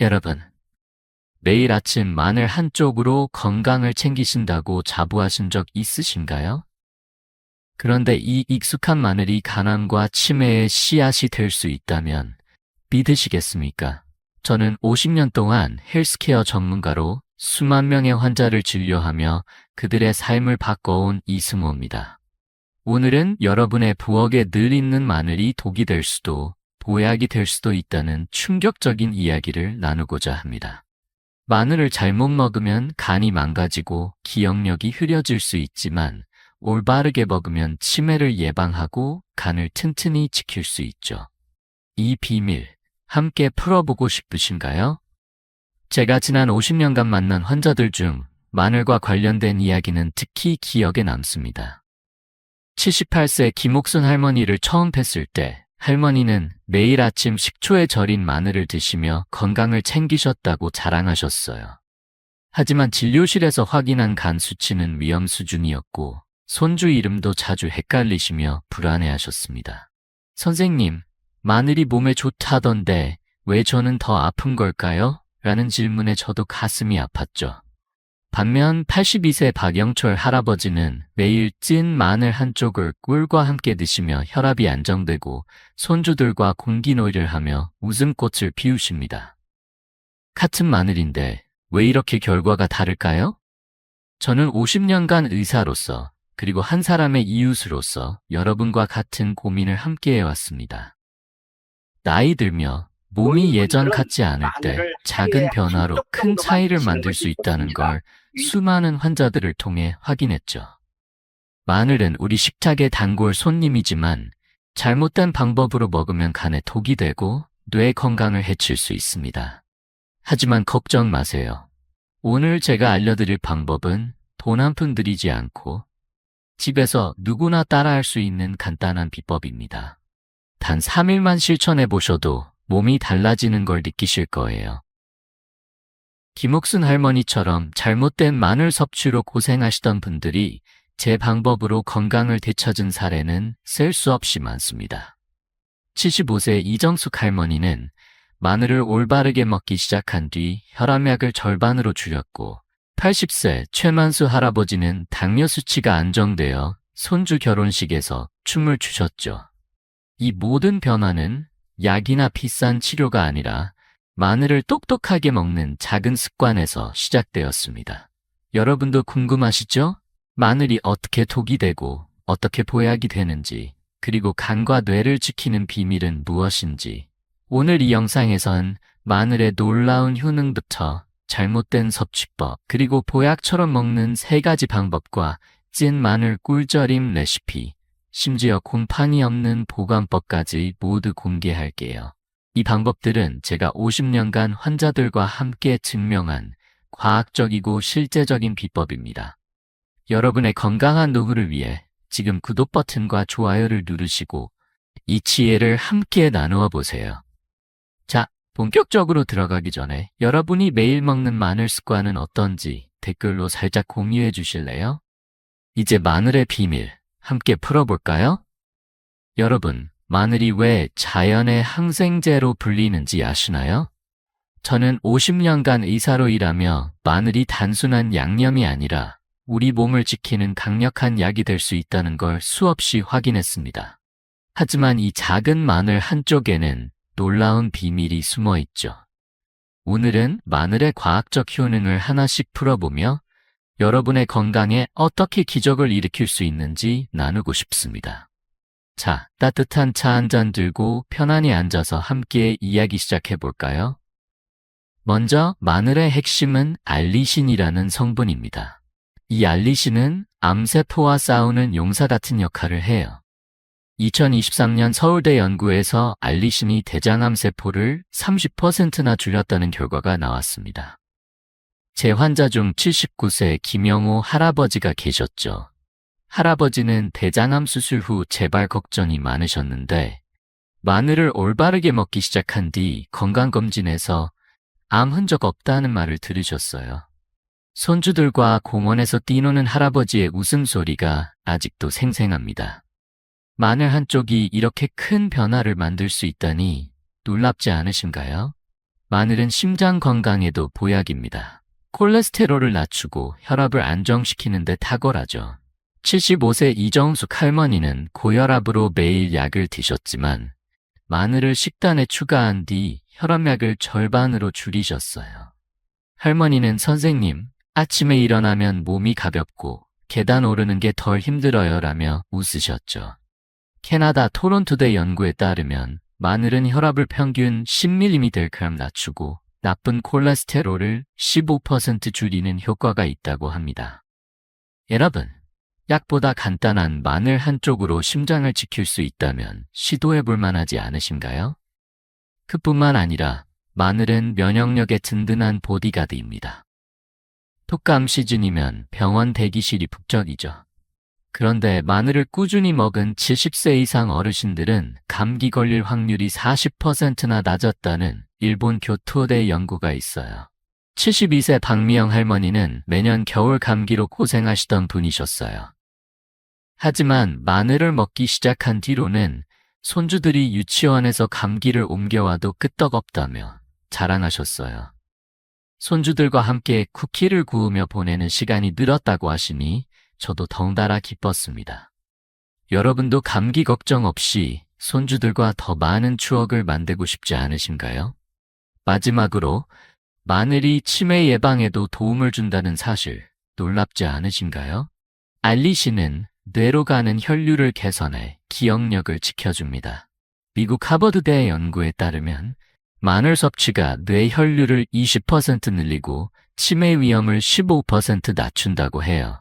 여러분, 매일 아침 마늘 한쪽으로 건강을 챙기신다고 자부하신 적 있으신가요? 그런데 이 익숙한 마늘이 가난과 치매의 씨앗이 될 수 있다면 믿으시겠습니까? 저는 50년 동안 헬스케어 전문가로 수만 명의 환자를 진료하며 그들의 삶을 바꿔온 이승호입니다. 오늘은 여러분의 부엌에 늘 있는 마늘이 독이 될 수도 보약이 될 수도 있다는 충격적인 이야기를 나누고자 합니다. 마늘을 잘못 먹으면 간이 망가지고 기억력이 흐려질 수 있지만 올바르게 먹으면 치매를 예방하고 간을 튼튼히 지킬 수 있죠. 이 비밀 함께 풀어보고 싶으신가요? 제가 지난 50년간 만난 환자들 중 마늘과 관련된 이야기는 특히 기억에 남습니다. 78세 김옥순 할머니를 처음 뵀을 때 할머니는 매일 아침 식초에 절인 마늘을 드시며 건강을 챙기셨다고 자랑하셨어요. 하지만 진료실에서 확인한 간 수치는 위험 수준이었고 손주 이름도 자주 헷갈리시며 불안해하셨습니다. 선생님, 마늘이 몸에 좋다던데 왜 저는 더 아픈 걸까요? 라는 질문에 저도 가슴이 아팠죠. 반면 82세 박영철 할아버지는 매일 찐 마늘 한쪽을 꿀과 함께 드시며 혈압이 안정되고 손주들과 공기놀이를 하며 웃음꽃을 피우십니다. 같은 마늘인데 왜 이렇게 결과가 다를까요? 저는 50년간 의사로서 그리고 한 사람의 이웃으로서 여러분과 같은 고민을 함께 해왔습니다. 나이 들며 몸이 예전 같지 않을 때 작은 변화로 큰 차이를 만들 수 있다는 걸 수많은 환자들을 통해 확인했죠. 마늘은 우리 식탁의 단골 손님이지만 잘못된 방법으로 먹으면 간에 독이 되고 뇌 건강을 해칠 수 있습니다. 하지만 걱정 마세요. 오늘 제가 알려드릴 방법은 돈 한 푼 들이지 않고 집에서 누구나 따라할 수 있는 간단한 비법입니다. 단 3일만 실천해 보셔도 몸이 달라지는 걸 느끼실 거예요. 김옥순 할머니처럼 잘못된 마늘 섭취로 고생하시던 분들이 제 방법으로 건강을 되찾은 사례는 셀 수 없이 많습니다. 75세 이정숙 할머니는 마늘을 올바르게 먹기 시작한 뒤 혈압약을 절반으로 줄였고 80세 최만수 할아버지는 당뇨 수치가 안정되어 손주 결혼식에서 춤을 추셨죠. 이 모든 변화는 약이나 비싼 치료가 아니라 마늘을 똑똑하게 먹는 작은 습관에서 시작되었습니다. 여러분도 궁금하시죠? 마늘이 어떻게 독이 되고 어떻게 보약이 되는지, 그리고 간과 뇌를 지키는 비밀은 무엇인지, 오늘 이 영상에선 마늘의 놀라운 효능부터 잘못된 섭취법, 그리고 보약처럼 먹는 3가지 방법과 찐 마늘 꿀절임 레시피, 심지어 곰팡이 없는 보관법까지 모두 공개할게요. 이 방법들은 제가 50년간 환자들과 함께 증명한 과학적이고 실제적인 비법입니다. 여러분의 건강한 노후를 위해 지금 구독 버튼과 좋아요를 누르시고 이 지혜를 함께 나누어 보세요. 자, 본격적으로 들어가기 전에 여러분이 매일 먹는 마늘 습관은 어떤지 댓글로 살짝 공유해 주실래요? 이제 마늘의 비밀 함께 풀어볼까요? 여러분, 마늘이 왜 자연의 항생제로 불리는지 아시나요? 저는 50년간 의사로 일하며 마늘이 단순한 양념이 아니라 우리 몸을 지키는 강력한 약이 될 수 있다는 걸 수없이 확인했습니다. 하지만 이 작은 마늘 한쪽에는 놀라운 비밀이 숨어 있죠. 오늘은 마늘의 과학적 효능을 하나씩 풀어보며 여러분의 건강에 어떻게 기적을 일으킬 수 있는지 나누고 싶습니다. 자, 따뜻한 차 한 잔 들고 편안히 앉아서 함께 이야기 시작해볼까요? 먼저 마늘의 핵심은 알리신이라는 성분입니다. 이 알리신은 암세포와 싸우는 용사 같은 역할을 해요. 2023년 서울대 연구에서 알리신이 대장암세포를 30%나 줄였다는 결과가 나왔습니다. 제 환자 중 79세 김영호 할아버지가 계셨죠. 할아버지는 대장암 수술 후 재발 걱정이 많으셨는데 마늘을 올바르게 먹기 시작한 뒤 건강검진에서 암 흔적 없다는 말을 들으셨어요. 손주들과 공원에서 뛰노는 할아버지의 웃음소리가 아직도 생생합니다. 마늘 한쪽이 이렇게 큰 변화를 만들 수 있다니 놀랍지 않으신가요? 마늘은 심장 건강에도 보약입니다. 콜레스테롤을 낮추고 혈압을 안정시키는 데 탁월하죠. 75세 이정숙 할머니는 고혈압으로 매일 약을 드셨지만 마늘을 식단에 추가한 뒤 혈압약을 절반으로 줄이셨어요. 할머니는 선생님, 아침에 일어나면 몸이 가볍고 계단 오르는 게 덜 힘들어요 라며 웃으셨죠. 캐나다 토론토대 연구에 따르면 마늘은 혈압을 평균 10mg 낮추고 나쁜 콜레스테롤을 15% 줄이는 효과가 있다고 합니다. 여러분, 약보다 간단한 마늘 한 쪽으로 심장을 지킬 수 있다면 시도해 볼 만하지 않으신가요? 그뿐만 아니라 마늘은 면역력에 든든한 보디가드입니다. 독감 시즌이면 병원 대기실이 북적이죠. 그런데 마늘을 꾸준히 먹은 70세 이상 어르신들은 감기 걸릴 확률이 40%나 낮았다는 일본 교토대 연구가 있어요. 72세 박미영 할머니는 매년 겨울 감기로 고생하시던 분이셨어요. 하지만 마늘을 먹기 시작한 뒤로는 손주들이 유치원에서 감기를 옮겨와도 끄떡없다며 자랑하셨어요. 손주들과 함께 쿠키를 구우며 보내는 시간이 늘었다고 하시니 저도 덩달아 기뻤습니다. 여러분도 감기 걱정 없이 손주들과 더 많은 추억을 만들고 싶지 않으신가요? 마지막으로 마늘이 치매 예방에도 도움을 준다는 사실 놀랍지 않으신가요? 알리신은 뇌로 가는 혈류를 개선해 기억력을 지켜줍니다. 미국 하버드대 연구에 따르면 마늘 섭취가 뇌 혈류를 20% 늘리고 치매 위험을 15% 낮춘다고 해요.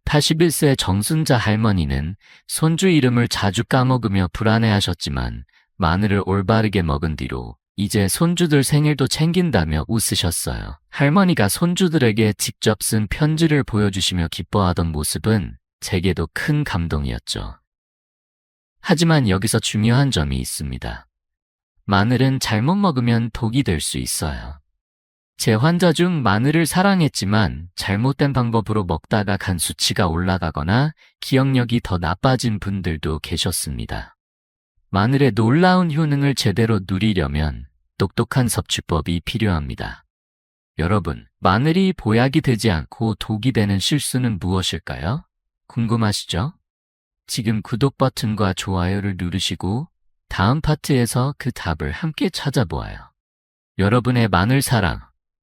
81세 정순자 할머니는 손주 이름을 자주 까먹으며 불안해하셨지만 마늘을 올바르게 먹은 뒤로 이제 손주들 생일도 챙긴다며 웃으셨어요. 할머니가 손주들에게 직접 쓴 편지를 보여주시며 기뻐하던 모습은 제게도 큰 감동이었죠. 하지만 여기서 중요한 점이 있습니다. 마늘은 잘못 먹으면 독이 될 수 있어요. 제 환자 중 마늘을 사랑했지만 잘못된 방법으로 먹다가 간 수치가 올라가거나 기억력이 더 나빠진 분들도 계셨습니다. 마늘의 놀라운 효능을 제대로 누리려면 똑똑한 섭취법이 필요합니다. 여러분, 마늘이 보약이 되지 않고 독이 되는 실수는 무엇일까요? 궁금하시죠? 지금 구독 버튼과 좋아요를 누르시고 다음 파트에서 그 답을 함께 찾아보아요. 여러분의 마늘 사랑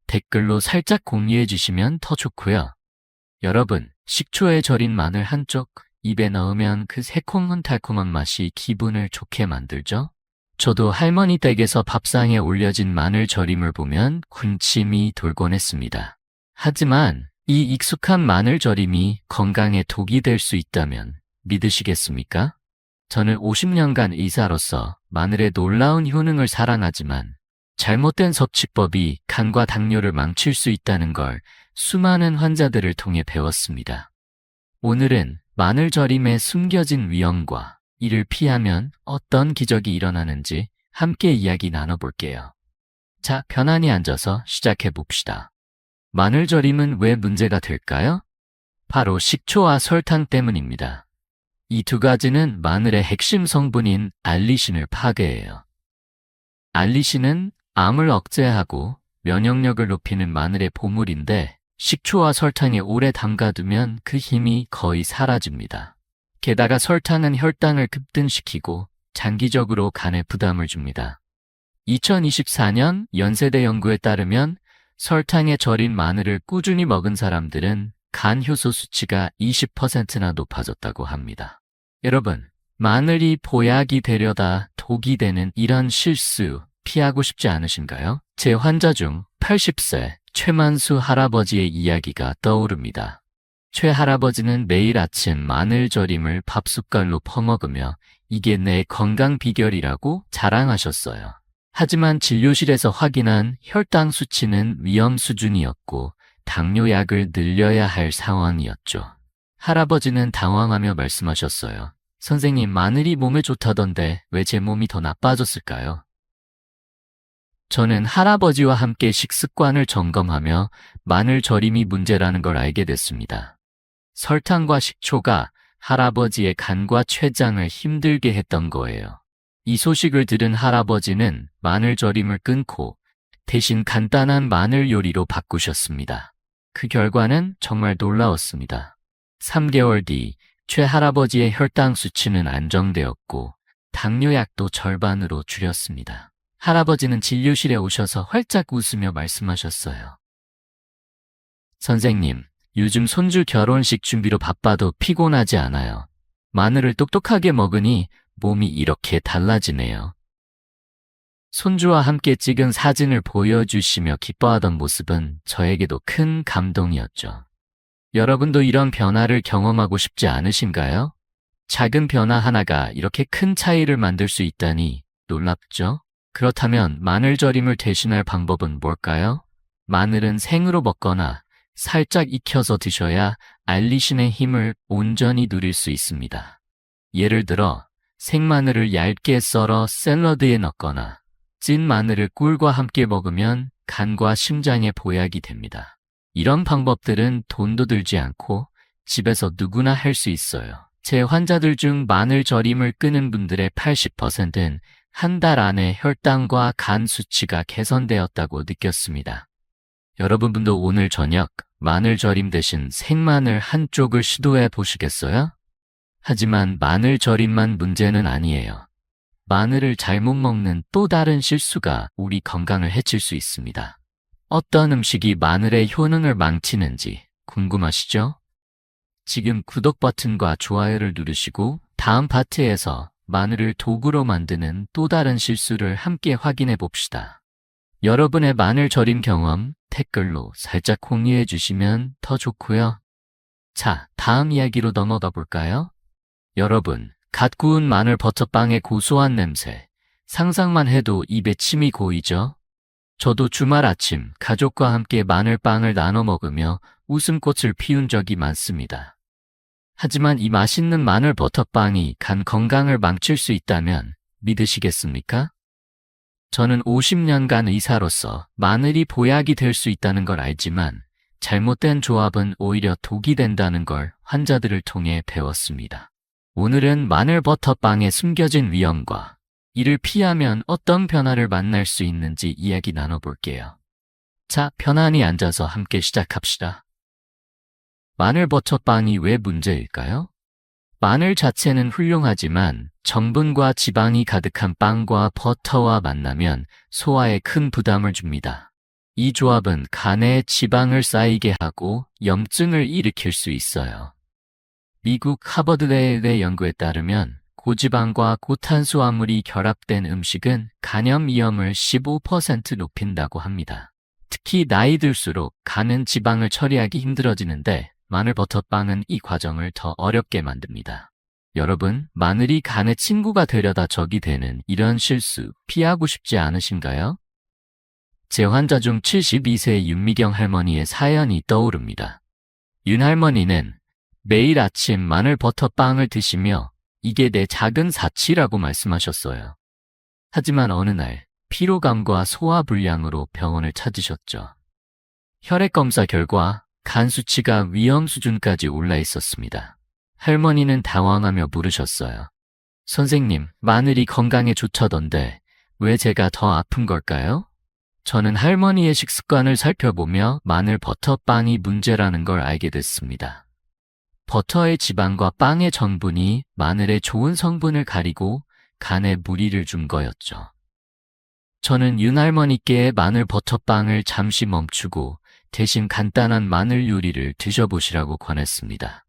댓글로 살짝 공유해 주시면 더 좋고요. 여러분, 식초에 절인 마늘 한쪽 입에 넣으면 그 새콤달콤한 맛이 기분을 좋게 만들죠? 저도 할머니 댁에서 밥상에 올려진 마늘 절임을 보면 군침이 돌곤 했습니다. 하지만 이 익숙한 마늘 절임이 건강에 독이 될 수 있다면 믿으시겠습니까? 저는 50년간 의사로서 마늘의 놀라운 효능을 사랑하지만 잘못된 섭취법이 간과 당뇨를 망칠 수 있다는 걸 수많은 환자들을 통해 배웠습니다. 오늘은 마늘 절임의 숨겨진 위험과 이를 피하면 어떤 기적이 일어나는지 함께 이야기 나눠볼게요. 자, 편안히 앉아서 시작해 봅시다. 마늘 절임은 왜 문제가 될까요? 바로 식초와 설탕 때문입니다. 이 두 가지는 마늘의 핵심 성분인 알리신을 파괴해요. 알리신은 암을 억제하고 면역력을 높이는 마늘의 보물인데 식초와 설탕에 오래 담가두면 그 힘이 거의 사라집니다. 게다가 설탕은 혈당을 급등시키고 장기적으로 간에 부담을 줍니다. 2024년 연세대 연구에 따르면 설탕에 절인 마늘을 꾸준히 먹은 사람들은 간 효소 수치가 20%나 높아졌다고 합니다. 여러분, 마늘이 보약이 되려다 독이 되는 이런 실수 피하고 싶지 않으신가요? 제 환자 중 80세 최만수 할아버지의 이야기가 떠오릅니다. 최 할아버지는 매일 아침 마늘 절임을 밥 숟갈로 퍼먹으며 이게 내 건강 비결이라고 자랑하셨어요. 하지만 진료실에서 확인한 혈당 수치는 위험 수준이었고 당뇨약을 늘려야 할 상황이었죠. 할아버지는 당황하며 말씀하셨어요. 선생님, 마늘이 몸에 좋다던데 왜 제 몸이 더 나빠졌을까요? 저는 할아버지와 함께 식습관을 점검하며 마늘 절임이 문제라는 걸 알게 됐습니다. 설탕과 식초가 할아버지의 간과 췌장을 힘들게 했던 거예요. 이 소식을 들은 할아버지는 마늘 절임을 끊고 대신 간단한 마늘 요리로 바꾸셨습니다. 그 결과는 정말 놀라웠습니다. 3개월 뒤 최할아버지의 혈당 수치는 안정되었고 당뇨약도 절반으로 줄였습니다. 할아버지는 진료실에 오셔서 활짝 웃으며 말씀하셨어요. 선생님, 요즘 손주 결혼식 준비로 바빠도 피곤하지 않아요. 마늘을 똑똑하게 먹으니 몸이 이렇게 달라지네요. 손주와 함께 찍은 사진을 보여주시며 기뻐하던 모습은 저에게도 큰 감동이었죠. 여러분도 이런 변화를 경험하고 싶지 않으신가요? 작은 변화 하나가 이렇게 큰 차이를 만들 수 있다니 놀랍죠? 그렇다면 마늘 절임을 대신할 방법은 뭘까요? 마늘은 생으로 먹거나 살짝 익혀서 드셔야 알리신의 힘을 온전히 누릴 수 있습니다. 예를 들어 생마늘을 얇게 썰어 샐러드에 넣거나 찐 마늘을 꿀과 함께 먹으면 간과 심장에 보약이 됩니다. 이런 방법들은 돈도 들지 않고 집에서 누구나 할 수 있어요. 제 환자들 중 마늘 절임을 끊은 분들의 80%는 한 달 안에 혈당과 간 수치가 개선되었다고 느꼈습니다. 여러분도 오늘 저녁 마늘 절임 대신 생마늘 한쪽을 시도해 보시겠어요? 하지만 마늘 절임만 문제는 아니에요. 마늘을 잘못 먹는 또 다른 실수가 우리 건강을 해칠 수 있습니다. 어떤 음식이 마늘의 효능을 망치는지 궁금하시죠? 지금 구독 버튼과 좋아요를 누르시고 다음 파트에서 마늘을 도구로 만드는 또 다른 실수를 함께 확인해 봅시다. 여러분의 마늘 절임 경험 댓글로 살짝 공유해 주시면 더 좋고요. 자, 다음 이야기로 넘어가 볼까요? 여러분, 갓 구운 마늘 버터빵의 고소한 냄새, 상상만 해도 입에 침이 고이죠? 저도 주말 아침 가족과 함께 마늘빵을 나눠 먹으며 웃음꽃을 피운 적이 많습니다. 하지만 이 맛있는 마늘 버터빵이 간 건강을 망칠 수 있다면 믿으시겠습니까? 저는 50년간 의사로서 마늘이 보약이 될 수 있다는 걸 알지만 잘못된 조합은 오히려 독이 된다는 걸 환자들을 통해 배웠습니다. 오늘은 마늘 버터빵의 숨겨진 위험과 이를 피하면 어떤 변화를 만날 수 있는지 이야기 나눠볼게요. 자, 편안히 앉아서 함께 시작합시다. 마늘 버터빵이 왜 문제일까요? 마늘 자체는 훌륭하지만 정분과 지방이 가득한 빵과 버터와 만나면 소화에 큰 부담을 줍니다. 이 조합은 간에 지방을 쌓이게 하고 염증을 일으킬 수 있어요. 미국 하버드대의 연구에 따르면 고지방과 고탄수화물이 결합된 음식은 간염 위험을 15% 높인다고 합니다. 특히 나이 들수록 간은 지방을 처리하기 힘들어지는데 마늘 버터빵은 이 과정을 더 어렵게 만듭니다. 여러분, 마늘이 간의 친구가 되려다 적이 되는 이런 실수 피하고 싶지 않으신가요? 제 환자 중 72세의 윤미경 할머니의 사연이 떠오릅니다. 윤 할머니는 매일 아침 마늘 버터빵을 드시며 이게 내 작은 사치라고 말씀하셨어요. 하지만 어느 날 피로감과 소화불량으로 병원을 찾으셨죠. 혈액검사 결과 간 수치가 위험 수준까지 올라 있었습니다. 할머니는 당황하며 물으셨어요. 선생님, 마늘이 건강에 좋다던데 왜 제가 더 아픈 걸까요? 저는 할머니의 식습관을 살펴보며 마늘 버터빵이 문제라는 걸 알게 됐습니다. 버터의 지방과 빵의 전분이 마늘의 좋은 성분을 가리고 간에 무리를 준 거였죠. 저는 윤 할머니께 마늘 버터빵을 잠시 멈추고 대신 간단한 마늘 요리를 드셔보시라고 권했습니다.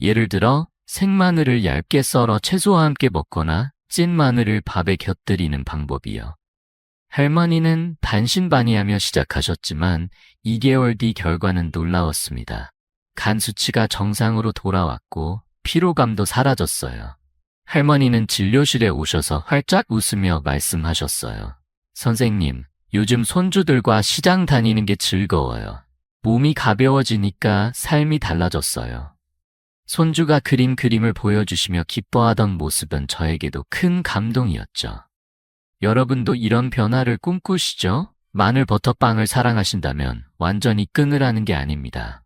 예를 들어 생마늘을 얇게 썰어 채소와 함께 먹거나 찐 마늘을 밥에 곁들이는 방법이요. 할머니는 반신반의하며 시작하셨지만 2개월 뒤 결과는 놀라웠습니다. 간 수치가 정상으로 돌아왔고 피로감도 사라졌어요. 할머니는 진료실에 오셔서 활짝 웃으며 말씀하셨어요. 선생님, 요즘 손주들과 시장 다니는 게 즐거워요. 몸이 가벼워지니까 삶이 달라졌어요. 손주가 그림을 보여주시며 기뻐하던 모습은 저에게도 큰 감동이었죠. 여러분도 이런 변화를 꿈꾸시죠? 마늘 버터빵을 사랑하신다면 완전히 끊으라는 게 아닙니다.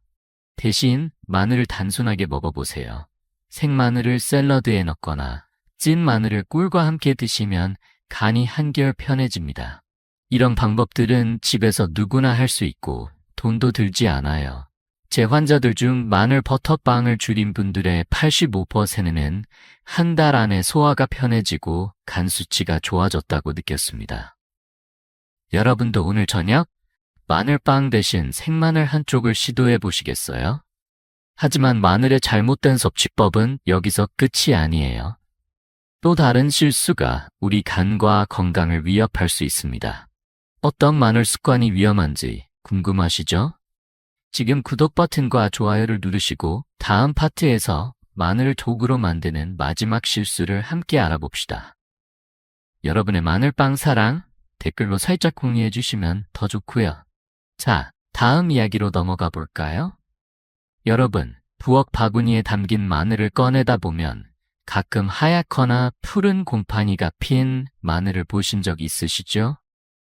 대신 마늘을 단순하게 먹어보세요. 생마늘을 샐러드에 넣거나 찐 마늘을 꿀과 함께 드시면 간이 한결 편해집니다. 이런 방법들은 집에서 누구나 할 수 있고 돈도 들지 않아요. 제 환자들 중 마늘 버터빵을 줄인 분들의 85%는 한 달 안에 소화가 편해지고 간 수치가 좋아졌다고 느꼈습니다. 여러분도 오늘 저녁 마늘빵 대신 생마늘 한쪽을 시도해 보시겠어요? 하지만 마늘의 잘못된 섭취법은 여기서 끝이 아니에요. 또 다른 실수가 우리 간과 건강을 위협할 수 있습니다. 어떤 마늘 습관이 위험한지 궁금하시죠? 지금 구독 버튼과 좋아요를 누르시고 다음 파트에서 마늘을 도구로 만드는 마지막 실수를 함께 알아봅시다. 여러분의 마늘빵 사랑 댓글로 살짝 공유해 주시면 더 좋고요. 자, 다음 이야기로 넘어가 볼까요? 여러분, 부엌 바구니에 담긴 마늘을 꺼내다 보면 가끔 하얗거나 푸른 곰팡이가 핀 마늘을 보신 적 있으시죠?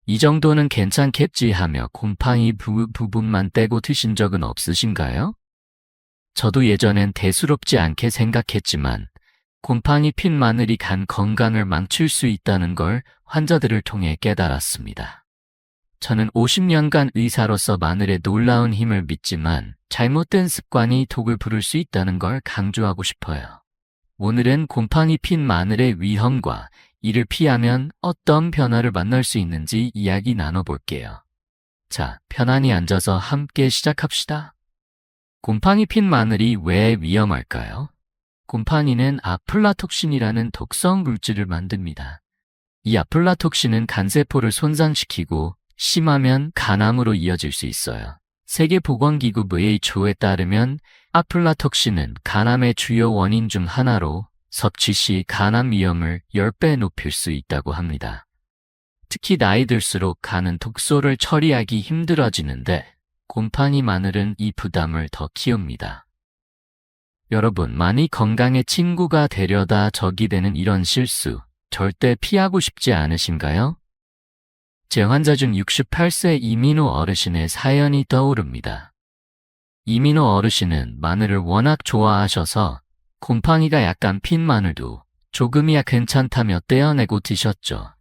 이 정도는 괜찮겠지 하며 곰팡이 부분만 떼고 드신 적은 없으신가요? 저도 예전엔 대수롭지 않게 생각했지만 곰팡이 핀 마늘이 간 건강을 망칠 수 있다는 걸 환자들을 통해 깨달았습니다. 저는 50년간 의사로서 마늘의 놀라운 힘을 믿지만 잘못된 습관이 독을 부를 수 있다는 걸 강조하고 싶어요. 오늘은 곰팡이 핀 마늘의 위험과 이를 피하면 어떤 변화를 만날 수 있는지 이야기 나눠볼게요. 자, 편안히 앉아서 함께 시작합시다. 곰팡이 핀 마늘이 왜 위험할까요? 곰팡이는 아플라톡신이라는 독성 물질을 만듭니다. 이 아플라톡신은 간세포를 손상시키고 심하면 간암으로 이어질 수 있어요. 세계보건기구 WHO에 따르면 아플라톡신은 간암의 주요 원인 중 하나로 섭취 시 간암 위험을 10배 높일 수 있다고 합니다. 특히 나이 들수록 간은 독소를 처리하기 힘들어지는데 곰팡이 마늘은 이 부담을 더 키웁니다. 여러분, 많이 건강의 친구가 되려다 적이 되는 이런 실수 절대 피하고 싶지 않으신가요? 제 환자 중 68세 이민호 어르신의 사연이 떠오릅니다. 이민호 어르신은 마늘을 워낙 좋아하셔서 곰팡이가 약간 핀 마늘도 조금이야 괜찮다며 떼어내고 드셨죠.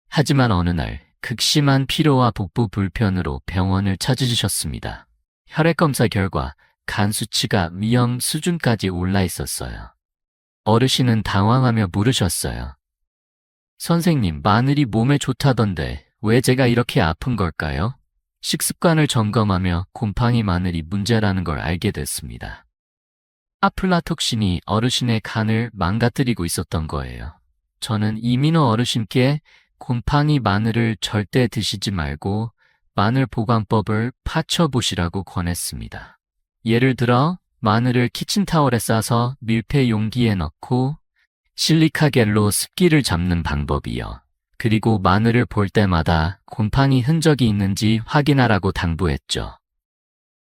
하지만 어느 날 극심한 피로와 복부 불편으로 병원을 찾으셨습니다. 혈액검사 결과 간 수치가 위험 수준까지 올라 있었어요. 어르신은 당황하며 물으셨어요. 선생님, 마늘이 몸에 좋다던데 왜 제가 이렇게 아픈 걸까요? 식습관을 점검하며 곰팡이 마늘이 문제라는 걸 알게 됐습니다. 아플라톡신이 어르신의 간을 망가뜨리고 있었던 거예요. 저는 이민호 어르신께 곰팡이 마늘을 절대 드시지 말고 마늘 보관법을 파쳐보시라고 권했습니다. 예를 들어 마늘을 키친타월에 싸서 밀폐 용기에 넣고 실리카 겔로 습기를 잡는 방법이요. 그리고 마늘을 볼 때마다 곰팡이 흔적이 있는지 확인하라고 당부했죠.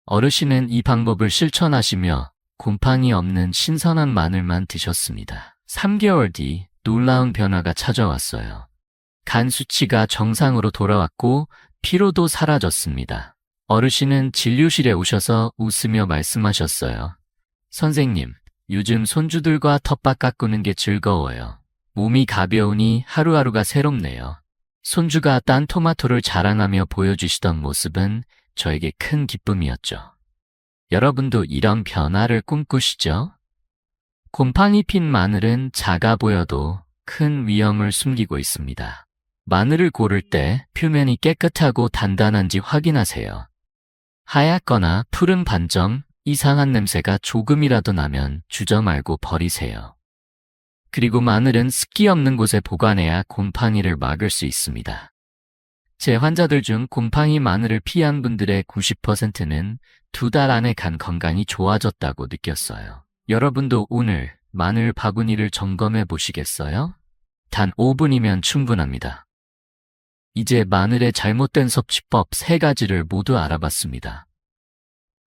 어르신은 이 방법을 실천하시며 곰팡이 없는 신선한 마늘만 드셨습니다. 3개월 뒤 놀라운 변화가 찾아왔어요. 간 수치가 정상으로 돌아왔고 피로도 사라졌습니다. 어르신은 진료실에 오셔서 웃으며 말씀하셨어요. 선생님, 요즘 손주들과 텃밭 가꾸는 게 즐거워요. 몸이 가벼우니 하루하루가 새롭네요. 손주가 딴 토마토를 자랑하며 보여주시던 모습은 저에게 큰 기쁨이었죠. 여러분도 이런 변화를 꿈꾸시죠? 곰팡이 핀 마늘은 작아 보여도 큰 위험을 숨기고 있습니다. 마늘을 고를 때 표면이 깨끗하고 단단한지 확인하세요. 하얗거나 푸른 반점, 이상한 냄새가 조금이라도 나면 주저 말고 버리세요. 그리고 마늘은 습기 없는 곳에 보관해야 곰팡이를 막을 수 있습니다. 제 환자들 중 곰팡이 마늘을 피한 분들의 90%는 2달 안에 간 건강이 좋아졌다고 느꼈어요. 여러분도 오늘 마늘 바구니를 점검해 보시겠어요? 단 5분이면 충분합니다. 이제 마늘의 잘못된 섭취법 3가지를 모두 알아봤습니다.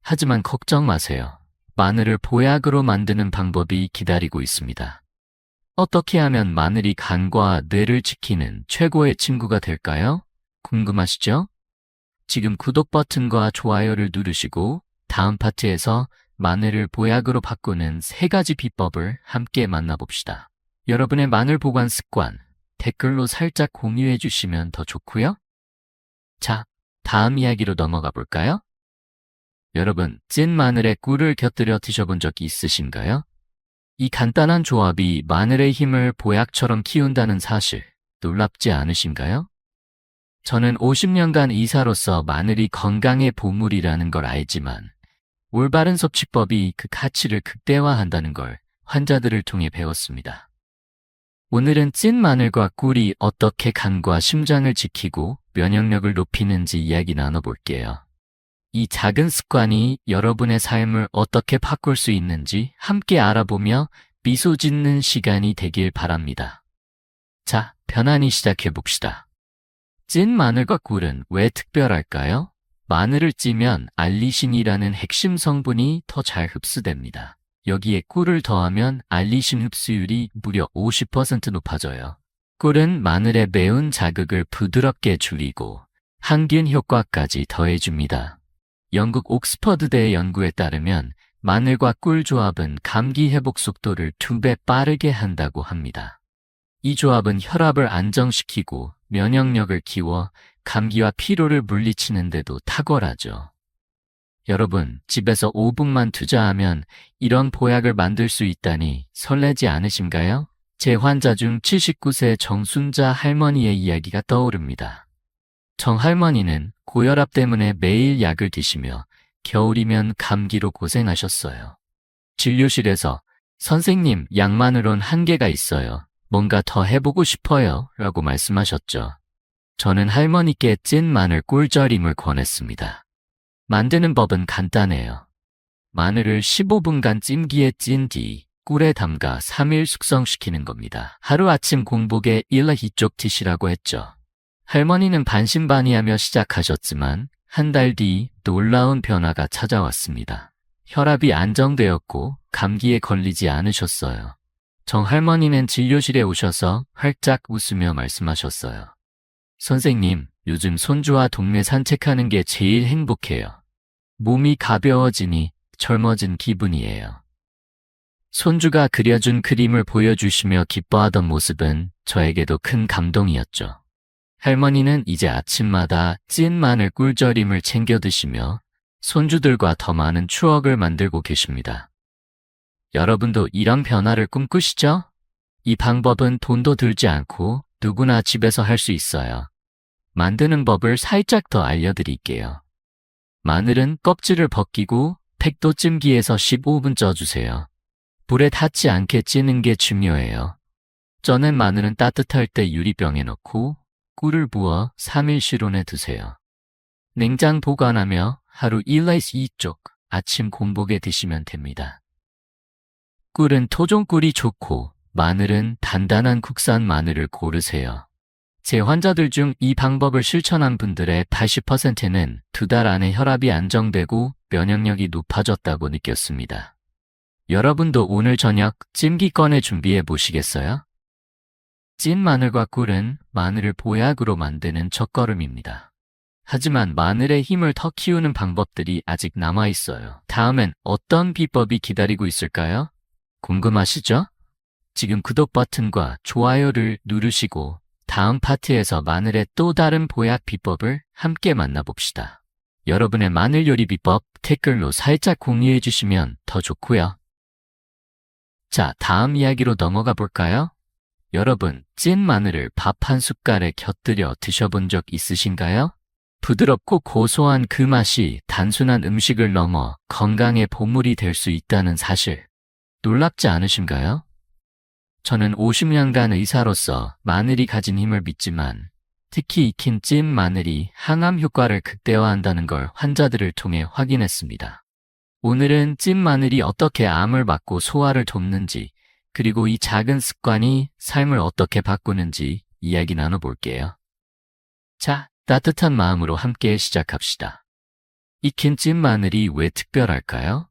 하지만 걱정 마세요. 마늘을 보약으로 만드는 방법이 기다리고 있습니다. 어떻게 하면 마늘이 간과 뇌를 지키는 최고의 친구가 될까요? 궁금하시죠? 지금 구독 버튼과 좋아요를 누르시고 다음 파트에서 마늘을 보약으로 바꾸는 3가지 비법을 함께 만나봅시다. 여러분의 마늘 보관 습관 댓글로 살짝 공유해 주시면 더 좋고요. 자, 다음 이야기로 넘어가 볼까요? 여러분, 찐 마늘에 꿀을 곁들여 드셔본 적 있으신가요? 이 간단한 조합이 마늘의 힘을 보약처럼 키운다는 사실, 놀랍지 않으신가요? 저는 50년간 의사로서 마늘이 건강의 보물이라는 걸 알지만, 올바른 섭취법이 그 가치를 극대화한다는 걸 환자들을 통해 배웠습니다. 오늘은 찐 마늘과 꿀이 어떻게 간과 심장을 지키고 면역력을 높이는지 이야기 나눠볼게요. 이 작은 습관이 여러분의 삶을 어떻게 바꿀 수 있는지 함께 알아보며 미소 짓는 시간이 되길 바랍니다. 자, 편안히 시작해봅시다. 찐 마늘과 꿀은 왜 특별할까요? 마늘을 찌면 알리신이라는 핵심 성분이 더 잘 흡수됩니다. 여기에 꿀을 더하면 알리신 흡수율이 무려 50% 높아져요. 꿀은 마늘의 매운 자극을 부드럽게 줄이고 항균 효과까지 더해줍니다. 영국 옥스퍼드대의 연구에 따르면 마늘과 꿀 조합은 감기 회복 속도를 2배 빠르게 한다고 합니다. 이 조합은 혈압을 안정시키고 면역력을 키워 감기와 피로를 물리치는 데도 탁월하죠. 여러분, 집에서 5분만 투자하면 이런 보약을 만들 수 있다니 설레지 않으신가요? 제 환자 중 79세 정순자 할머니의 이야기가 떠오릅니다. 정 할머니는 고혈압 때문에 매일 약을 드시며 겨울이면 감기로 고생하셨어요. 진료실에서 선생님, 약만으론 한계가 있어요. 뭔가 더 해보고 싶어요. 라고 말씀하셨죠. 저는 할머니께 찐 마늘 꿀절임을 권했습니다. 만드는 법은 간단해요. 마늘을 15분간 찜기에 찐 뒤 꿀에 담가 3일 숙성시키는 겁니다. 하루아침 공복에 일라히쪽 드시라고 했죠. 할머니는 반신반의하며 시작하셨지만 한 달 뒤 놀라운 변화가 찾아왔습니다. 혈압이 안정되었고 감기에 걸리지 않으셨어요. 정 할머니는 진료실에 오셔서 활짝 웃으며 말씀하셨어요. 선생님, 요즘 손주와 동네 산책하는 게 제일 행복해요. 몸이 가벼워지니 젊어진 기분이에요. 손주가 그려준 그림을 보여주시며 기뻐하던 모습은 저에게도 큰 감동이었죠. 할머니는 이제 아침마다 찐 마늘 꿀절임을 챙겨 드시며 손주들과 더 많은 추억을 만들고 계십니다. 여러분도 이런 변화를 꿈꾸시죠? 이 방법은 돈도 들지 않고 누구나 집에서 할 수 있어요. 만드는 법을 살짝 더 알려드릴게요. 마늘은 껍질을 벗기고 팩도 찜기에서 15분 쪄주세요. 불에 닿지 않게 찌는 게 중요해요. 쪄낸 마늘은 따뜻할 때 유리병에 넣고 꿀을 부어 3일 실온에 두세요. 냉장 보관하며 하루 1에서 2쪽 아침 공복에 드시면 됩니다. 꿀은 토종꿀이 좋고 마늘은 단단한 국산 마늘을 고르세요. 제 환자들 중 이 방법을 실천한 분들의 80%는 2달 안에 혈압이 안정되고 면역력이 높아졌다고 느꼈습니다. 여러분도 오늘 저녁 찜기 꺼내 준비해 보시겠어요? 찐 마늘과 꿀은 마늘을 보약으로 만드는 첫걸음입니다. 하지만 마늘의 힘을 더 키우는 방법들이 아직 남아 있어요. 다음엔 어떤 비법이 기다리고 있을까요? 궁금하시죠? 지금 구독 버튼과 좋아요를 누르시고 다음 파트에서 마늘의 또 다른 보약 비법을 함께 만나봅시다. 여러분의 마늘 요리 비법 댓글로 살짝 공유해 주시면 더 좋고요. 자, 다음 이야기로 넘어가 볼까요? 여러분, 찐 마늘을 밥 한 숟갈에 곁들여 드셔본 적 있으신가요? 부드럽고 고소한 그 맛이 단순한 음식을 넘어 건강의 보물이 될 수 있다는 사실, 놀랍지 않으신가요? 저는 50년간 의사로서 마늘이 가진 힘을 믿지만 특히 익힌 찐 마늘이 항암 효과를 극대화한다는 걸 환자들을 통해 확인했습니다. 오늘은 찐 마늘이 어떻게 암을 막고 소화를 돕는지, 그리고 이 작은 습관이 삶을 어떻게 바꾸는지 이야기 나눠볼게요. 자, 따뜻한 마음으로 함께 시작합시다. 익힌 찐 마늘이 왜 특별할까요?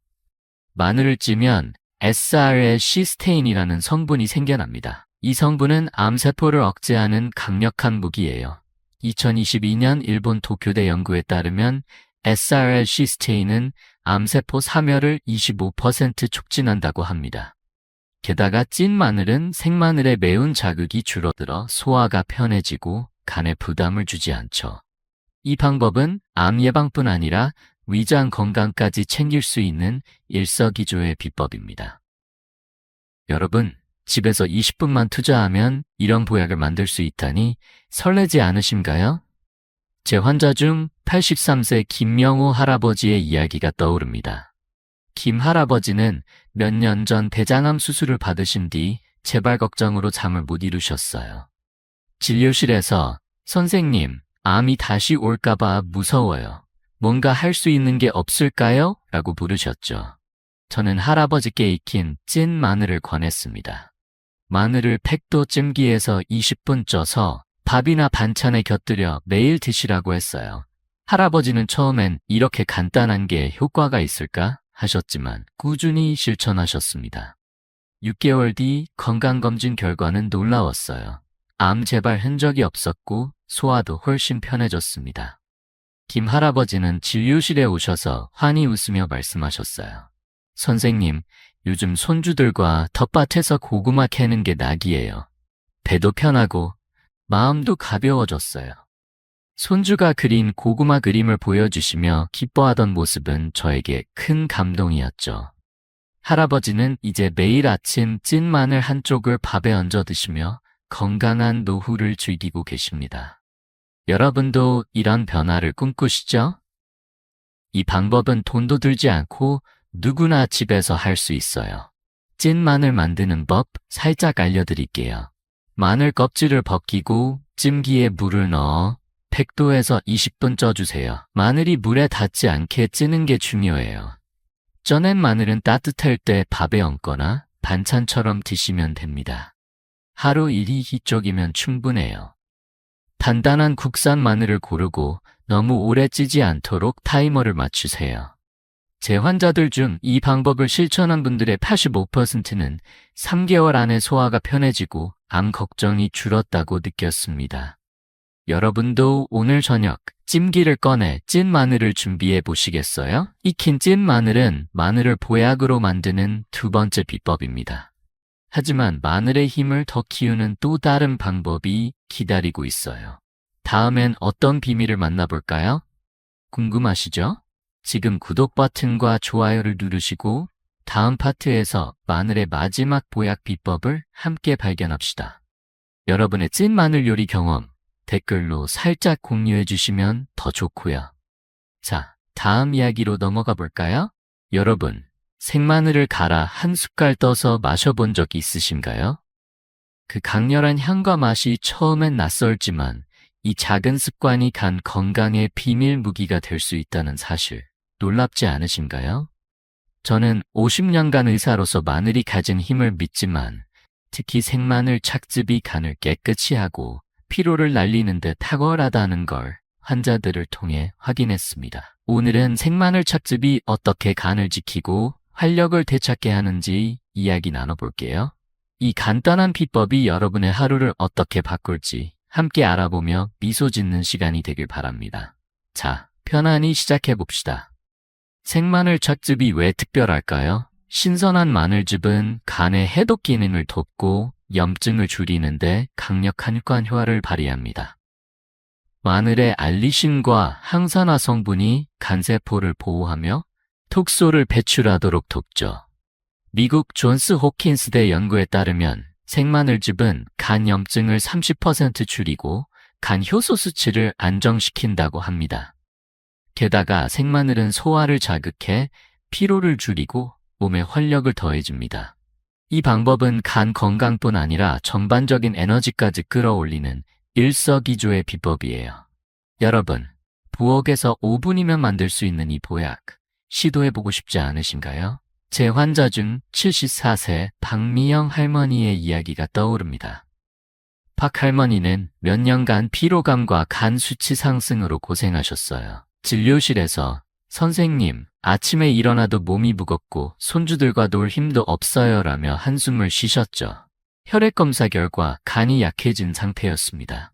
마늘을 찌면 SRL-시스테인이라는 성분이 생겨납니다. 이 성분은 암세포를 억제하는 강력한 무기예요. 2022년 일본 도쿄대 연구에 따르면 SRL-시스테인은 암세포 사멸을 25% 촉진한다고 합니다. 게다가 찐 마늘은 생마늘의 매운 자극이 줄어들어 소화가 편해지고 간에 부담을 주지 않죠. 이 방법은 암 예방뿐 아니라 위장 건강까지 챙길 수 있는 일석이조의 비법입니다. 여러분, 집에서 20분만 투자하면 이런 보약을 만들 수 있다니 설레지 않으신가요? 제 환자 중 83세 김명호 할아버지의 이야기가 떠오릅니다. 김 할아버지는 몇 년 전 대장암 수술을 받으신 뒤 재발 걱정으로 잠을 못 이루셨어요. 진료실에서 선생님, 암이 다시 올까봐 무서워요. 뭔가 할 수 있는 게 없을까요? 라고 부르셨죠. 저는 할아버지께 익힌 찐 마늘을 권했습니다. 마늘을 팩도 찜기에서 20분 쪄서 밥이나 반찬에 곁들여 매일 드시라고 했어요. 할아버지는 처음엔 이렇게 간단한 게 효과가 있을까 하셨지만 꾸준히 실천하셨습니다. 6개월 뒤 건강검진 결과는 놀라웠어요. 암 재발 흔적이 없었고 소화도 훨씬 편해졌습니다. 김 할아버지는 진료실에 오셔서 환히 웃으며 말씀하셨어요. 선생님, 요즘 손주들과 텃밭에서 고구마 캐는 게 낙이에요. 배도 편하고 마음도 가벼워졌어요. 손주가 그린 고구마 그림을 보여주시며 기뻐하던 모습은 저에게 큰 감동이었죠. 할아버지는 이제 매일 아침 찐 마늘 한 쪽을 밥에 얹어 드시며 건강한 노후를 즐기고 계십니다. 여러분도 이런 변화를 꿈꾸시죠? 이 방법은 돈도 들지 않고 누구나 집에서 할 수 있어요. 찐 마늘 만드는 법 살짝 알려드릴게요. 마늘 껍질을 벗기고 찜기에 물을 넣어 100도에서 20분 쪄주세요. 마늘이 물에 닿지 않게 찌는 게 중요해요. 쪄낸 마늘은 따뜻할 때 밥에 얹거나 반찬처럼 드시면 됩니다. 하루 1이 쪽이면 충분해요. 단단한 국산 마늘을 고르고 너무 오래 찌지 않도록 타이머를 맞추세요. 제 환자들 중 이 방법을 실천한 분들의 85%는 3개월 안에 소화가 편해지고 암 걱정이 줄었다고 느꼈습니다. 여러분도 오늘 저녁 찜기를 꺼내 찐 마늘을 준비해 보시겠어요? 익힌 찐 마늘은 마늘을 보약으로 만드는 두 번째 비법입니다. 하지만 마늘의 힘을 더 키우는 또 다른 방법이 기다리고 있어요. 다음엔 어떤 비밀을 만나볼까요? 궁금하시죠? 지금 구독 버튼과 좋아요를 누르시고 다음 파트에서 마늘의 마지막 보약 비법을 함께 발견합시다. 여러분의 찐 마늘 요리 경험 댓글로 살짝 공유해 주시면 더 좋고요. 자, 다음 이야기로 넘어가 볼까요? 여러분, 생마늘을 갈아 한 숟갈 떠서 마셔본 적 있으신가요? 그 강렬한 향과 맛이 처음엔 낯설지만 이 작은 습관이 간 건강의 비밀 무기가 될 수 있다는 사실 놀랍지 않으신가요? 저는 50년간 의사로서 마늘이 가진 힘을 믿지만 특히 생마늘 착즙이 간을 깨끗이 하고 피로를 날리는 데 탁월하다는 걸 환자들을 통해 확인했습니다. 오늘은 생마늘 착즙이 어떻게 간을 지키고 활력을 되찾게 하는지 이야기 나눠볼게요. 이 간단한 비법이 여러분의 하루를 어떻게 바꿀지 함께 알아보며 미소 짓는 시간이 되길 바랍니다. 자, 편안히 시작해봅시다. 생마늘 착즙이 왜 특별할까요? 신선한 마늘즙은 간의 해독 기능을 돕고 염증을 줄이는데 강력한 효과를 발휘합니다. 마늘의 알리신과 항산화 성분이 간세포를 보호하며 톡소를 배출하도록 돕죠. 미국 존스 홉킨스대 연구에 따르면 생마늘즙은 간 염증을 30% 줄이고 간 효소 수치를 안정시킨다고 합니다. 게다가 생마늘은 소화를 자극해 피로를 줄이고 몸에 활력을 더해줍니다. 이 방법은 간 건강뿐 아니라 전반적인 에너지까지 끌어올리는 일석이조의 비법이에요. 여러분, 부엌에서 5분이면 만들 수 있는 이 보약 시도해보고 싶지 않으신가요? 제 환자 중 74세 박미영 할머니의 이야기가 떠오릅니다. 박 할머니는 몇 년간 피로감과 간 수치 상승으로 고생하셨어요. 진료실에서 선생님, 아침에 일어나도 몸이 무겁고 손주들과 놀 힘도 없어요 라며 한숨을 쉬셨죠. 혈액검사 결과 간이 약해진 상태였습니다.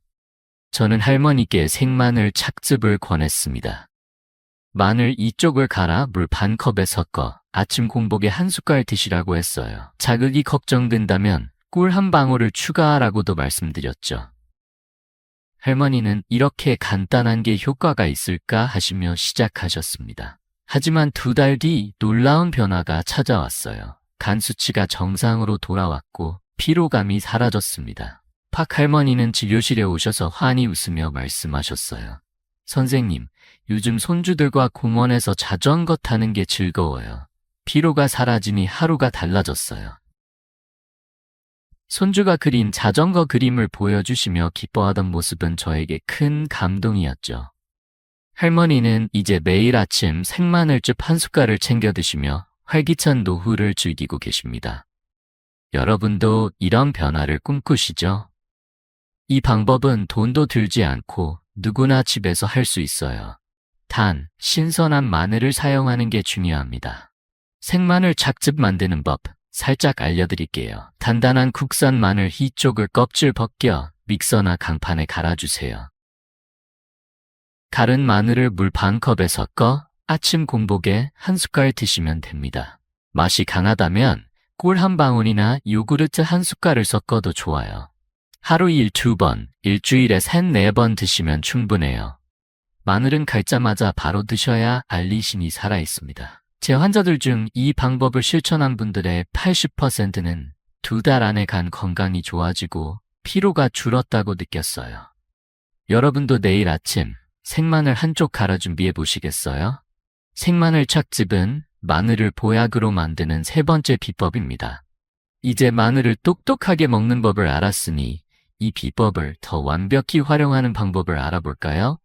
저는 할머니께 생마늘 착즙을 권했습니다. 마늘 2쪽을 갈아 물 반 컵에 섞어 아침 공복에 한 숟갈 드시라고 했어요. 자극이 걱정된다면 꿀 한 방울을 추가하라고도 말씀드렸죠. 할머니는 이렇게 간단한 게 효과가 있을까 하시며 시작하셨습니다. 하지만 2달 뒤 놀라운 변화가 찾아왔어요. 간 수치가 정상으로 돌아왔고 피로감이 사라졌습니다. 박 할머니는 진료실에 오셔서 환히 웃으며 말씀하셨어요. 선생님, 요즘 손주들과 공원에서 자전거 타는 게 즐거워요. 피로가 사라지니 하루가 달라졌어요. 손주가 그린 자전거 그림을 보여주시며 기뻐하던 모습은 저에게 큰 감동이었죠. 할머니는 이제 매일 아침 생마늘즙 한 숟갈을 챙겨 드시며 활기찬 노후를 즐기고 계십니다. 여러분도 이런 변화를 꿈꾸시죠? 이 방법은 돈도 들지 않고 누구나 집에서 할 수 있어요. 단, 신선한 마늘을 사용하는 게 중요합니다. 생마늘 착즙 만드는 법 살짝 알려드릴게요. 단단한 국산 마늘 희 쪽을 껍질 벗겨 믹서나 강판에 갈아주세요. 갈은 마늘을 물 반 컵에 섞어 아침 공복에 한 숟갈 드시면 됩니다. 맛이 강하다면 꿀 한 방울이나 요구르트 한 숟갈을 섞어도 좋아요. 하루 2번, 일주일에 3, 4번 드시면 충분해요. 마늘은 갈자마자 바로 드셔야 알리신이 살아있습니다. 제 환자들 중 이 방법을 실천한 분들의 80%는 2달 안에 간 건강이 좋아지고 피로가 줄었다고 느꼈어요. 여러분도 내일 아침 생마늘 한쪽 갈아 준비해 보시겠어요? 생마늘 착즙은 마늘을 보약으로 만드는 3번째 비법입니다. 이제 마늘을 똑똑하게 먹는 법을 알았으니 이 비법을 더 완벽히 활용하는 방법을 알아볼까요?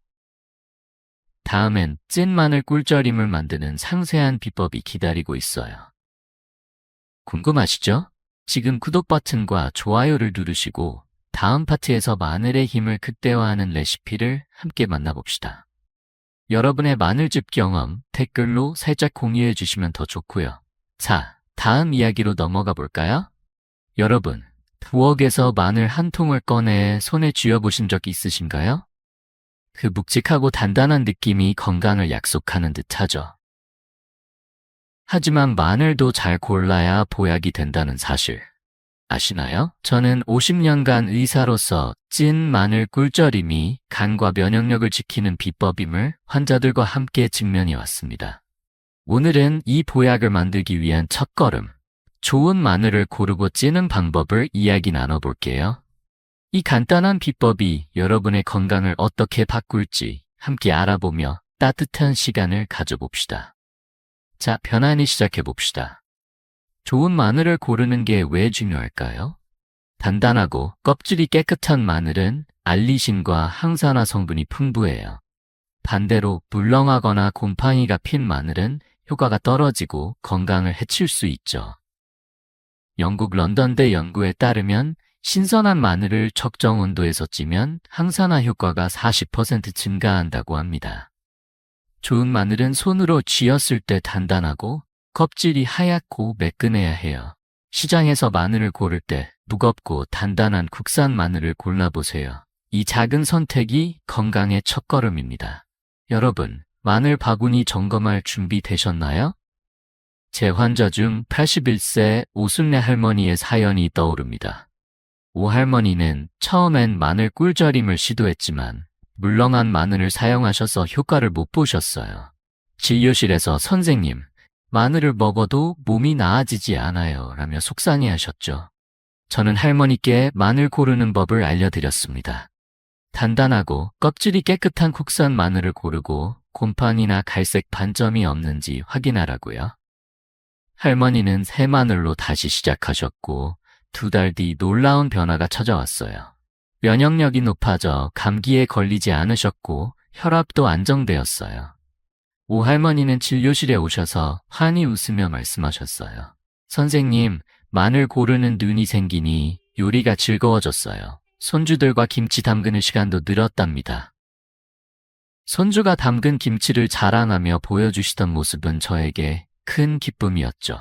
다음엔 찐 마늘 꿀절임을 만드는 상세한 비법이 기다리고 있어요. 궁금하시죠? 지금 구독 버튼과 좋아요를 누르시고 다음 파트에서 마늘의 힘을 극대화하는 레시피를 함께 만나봅시다. 여러분의 마늘즙 경험 댓글로 살짝 공유해 주시면 더 좋고요. 자, 다음 이야기로 넘어가 볼까요? 여러분, 부엌에서 마늘 한 통을 꺼내 손에 쥐어보신 적 있으신가요? 그 묵직하고 단단한 느낌이 건강을 약속하는 듯하죠. 하지만 마늘도 잘 골라야 보약이 된다는 사실 아시나요? 저는 50년간 의사로서 찐 마늘 꿀절임이 간과 면역력을 지키는 비법임을 환자들과 함께 직면해 왔습니다. 오늘은 이 보약을 만들기 위한 첫걸음, 좋은 마늘을 고르고 찌는 방법을 이야기 나눠볼게요. 이 간단한 비법이 여러분의 건강을 어떻게 바꿀지 함께 알아보며 따뜻한 시간을 가져봅시다. 자, 편안히 시작해봅시다. 좋은 마늘을 고르는 게 왜 중요할까요? 단단하고 껍질이 깨끗한 마늘은 알리신과 항산화 성분이 풍부해요. 반대로 물렁하거나 곰팡이가 핀 마늘은 효과가 떨어지고 건강을 해칠 수 있죠. 영국 런던대 연구에 따르면 신선한 마늘을 적정 온도에서 찌면 항산화 효과가 40% 증가한다고 합니다. 좋은 마늘은 손으로 쥐었을 때 단단하고 껍질이 하얗고 매끈해야 해요. 시장에서 마늘을 고를 때 무겁고 단단한 국산 마늘을 골라보세요. 이 작은 선택이 건강의 첫걸음입니다. 여러분, 마늘 바구니 점검할 준비 되셨나요? 제 환자 중 81세 오순례 할머니의 사연이 떠오릅니다. 오 할머니는 처음엔 마늘 꿀절임을 시도했지만 물렁한 마늘을 사용하셔서 효과를 못 보셨어요. 진료실에서 선생님, 마늘을 먹어도 몸이 나아지지 않아요 라며 속상해하셨죠. 저는 할머니께 마늘 고르는 법을 알려드렸습니다. 단단하고 껍질이 깨끗한 국산 마늘을 고르고 곰팡이나 갈색 반점이 없는지 확인하라고요. 할머니는 새 마늘로 다시 시작하셨고 2달 뒤 놀라운 변화가 찾아왔어요. 면역력이 높아져 감기에 걸리지 않으셨고 혈압도 안정되었어요. 오 할머니는 진료실에 오셔서 환히 웃으며 말씀하셨어요. 선생님, 마늘 고르는 눈이 생기니 요리가 즐거워졌어요. 손주들과 김치 담그는 시간도 늘었답니다. 손주가 담근 김치를 자랑하며 보여주시던 모습은 저에게 큰 기쁨이었죠.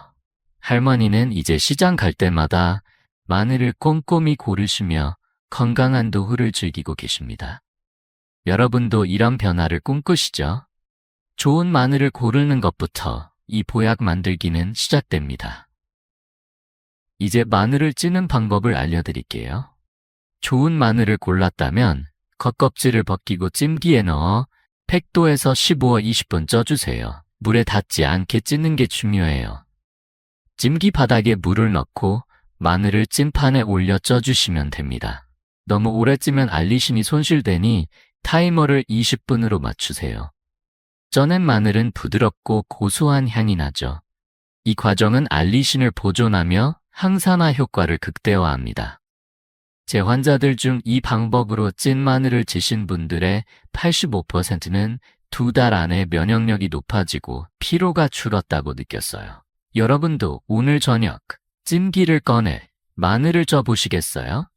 할머니는 이제 시장 갈 때마다 마늘을 꼼꼼히 고르시며 건강한 노후를 즐기고 계십니다. 여러분도 이런 변화를 꿈꾸시죠? 좋은 마늘을 고르는 것부터 이 보약 만들기는 시작됩니다. 이제 마늘을 찌는 방법을 알려드릴게요. 좋은 마늘을 골랐다면 겉껍질을 벗기고 찜기에 넣어 100도에서 15-20분 쪄주세요. 물에 닿지 않게 찢는 게 중요해요. 찜기 바닥에 물을 넣고 마늘을 찜판에 올려 쪄주시면 됩니다. 너무 오래 찌면 알리신이 손실되니 타이머를 20분으로 맞추세요. 쪄낸 마늘은 부드럽고 고소한 향이 나죠. 이 과정은 알리신을 보존하며 항산화 효과를 극대화합니다. 제 환자들 중 이 방법으로 찐 마늘을 드신 분들의 85%는 2달 안에 면역력이 높아지고 피로가 줄었다고 느꼈어요. 여러분도 오늘 저녁 찜기를 꺼내 마늘을 쪄 보시겠어요?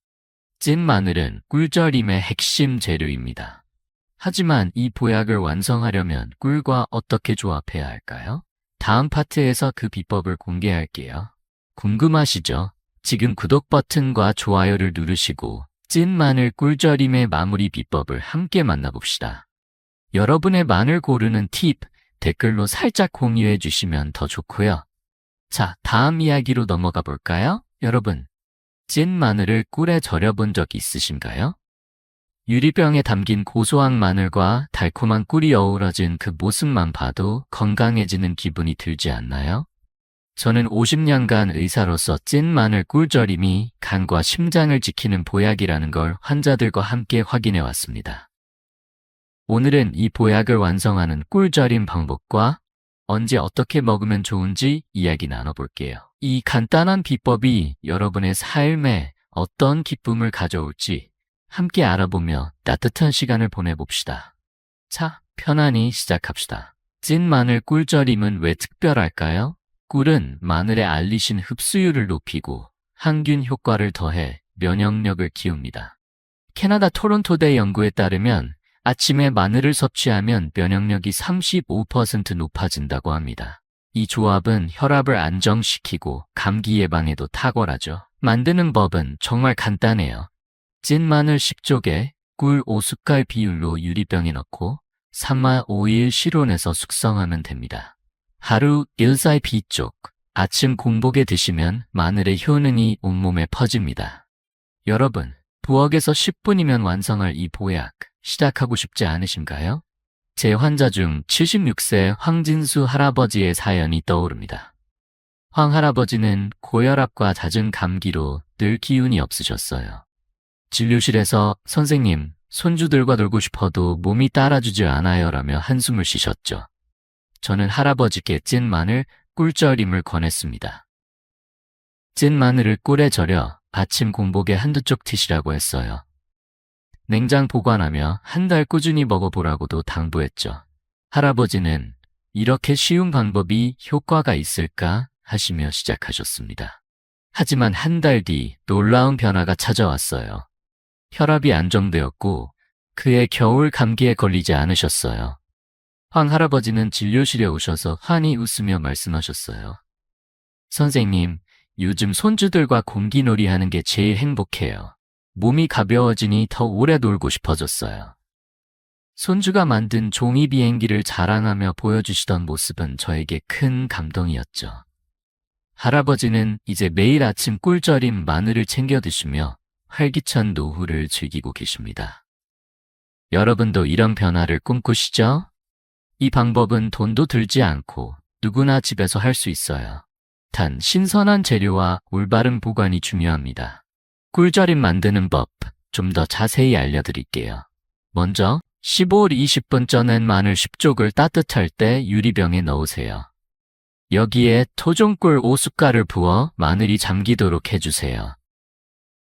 찐 마늘은 꿀절임의 핵심 재료입니다. 하지만 이 보약을 완성하려면 꿀과 어떻게 조합해야 할까요? 다음 파트에서 그 비법을 공개할게요. 궁금하시죠? 지금 구독 버튼과 좋아요를 누르시고 찐 마늘 꿀절임의 마무리 비법을 함께 만나봅시다. 여러분의 마늘 고르는 팁 댓글로 살짝 공유해 주시면 더 좋고요. 자, 다음 이야기로 넘어가 볼까요? 여러분, 찐 마늘을 꿀에 절여본 적 있으신가요? 유리병에 담긴 고소한 마늘과 달콤한 꿀이 어우러진 그 모습만 봐도 건강해지는 기분이 들지 않나요? 저는 50년간 의사로서 찐 마늘 꿀절임이 간과 심장을 지키는 보약이라는 걸 환자들과 함께 확인해 왔습니다. 오늘은 이 보약을 완성하는 꿀절임 방법과 언제 어떻게 먹으면 좋은지 이야기 나눠볼게요. 이 간단한 비법이 여러분의 삶에 어떤 기쁨을 가져올지 함께 알아보며 따뜻한 시간을 보내봅시다. 자, 편안히 시작합시다. 찐 마늘 꿀절임은 왜 특별할까요? 꿀은 마늘의 알리신 흡수율을 높이고 항균 효과를 더해 면역력을 키웁니다. 캐나다 토론토대 연구에 따르면 아침에 마늘을 섭취하면 면역력이 35% 높아진다고 합니다. 이 조합은 혈압을 안정시키고 감기 예방에도 탁월하죠. 만드는 법은 정말 간단해요. 찐 마늘 10쪽에 꿀 5숟갈 비율로 유리병에 넣고 3마 5일 실온에서 숙성하면 됩니다. 하루 1살 B쪽, 아침 공복에 드시면 마늘의 효능이 온몸에 퍼집니다. 여러분, 부엌에서 10분이면 완성할 이 보약 시작하고 싶지 않으신가요? 제 환자 중 76세 황진수 할아버지의 사연이 떠오릅니다. 황 할아버지는 고혈압과 잦은 감기로 늘 기운이 없으셨어요. 진료실에서 선생님, 손주들과 놀고 싶어도 몸이 따라주질 않아요 라며 한숨을 쉬셨죠. 저는 할아버지께 찐 마늘 꿀절임을 권했습니다. 찐 마늘을 꿀에 절여 아침 공복에 한두 쪽 드시라고 했어요. 냉장 보관하며 한 달 꾸준히 먹어보라고도 당부했죠. 할아버지는 이렇게 쉬운 방법이 효과가 있을까 하시며 시작하셨습니다. 하지만 한 달 뒤 놀라운 변화가 찾아왔어요. 혈압이 안정되었고 그의 겨울 감기에 걸리지 않으셨어요. 황 할아버지는 진료실에 오셔서 환히 웃으며 말씀하셨어요. 선생님, 요즘 손주들과 공기놀이 하는 게 제일 행복해요. 몸이 가벼워지니 더 오래 놀고 싶어졌어요. 손주가 만든 종이 비행기를 자랑하며 보여주시던 모습은 저에게 큰 감동이었죠. 할아버지는 이제 매일 아침 꿀절임 마늘을 챙겨 드시며 활기찬 노후를 즐기고 계십니다. 여러분도 이런 변화를 꿈꾸시죠? 이 방법은 돈도 들지 않고 누구나 집에서 할 수 있어요. 단 신선한 재료와 올바른 보관이 중요합니다. 꿀절임 만드는 법 좀 더 자세히 알려드릴게요. 먼저 15-20분 쪄낸 마늘 10쪽을 따뜻할 때 유리병에 넣으세요. 여기에 토종꿀 5숟갈을 부어 마늘이 잠기도록 해주세요.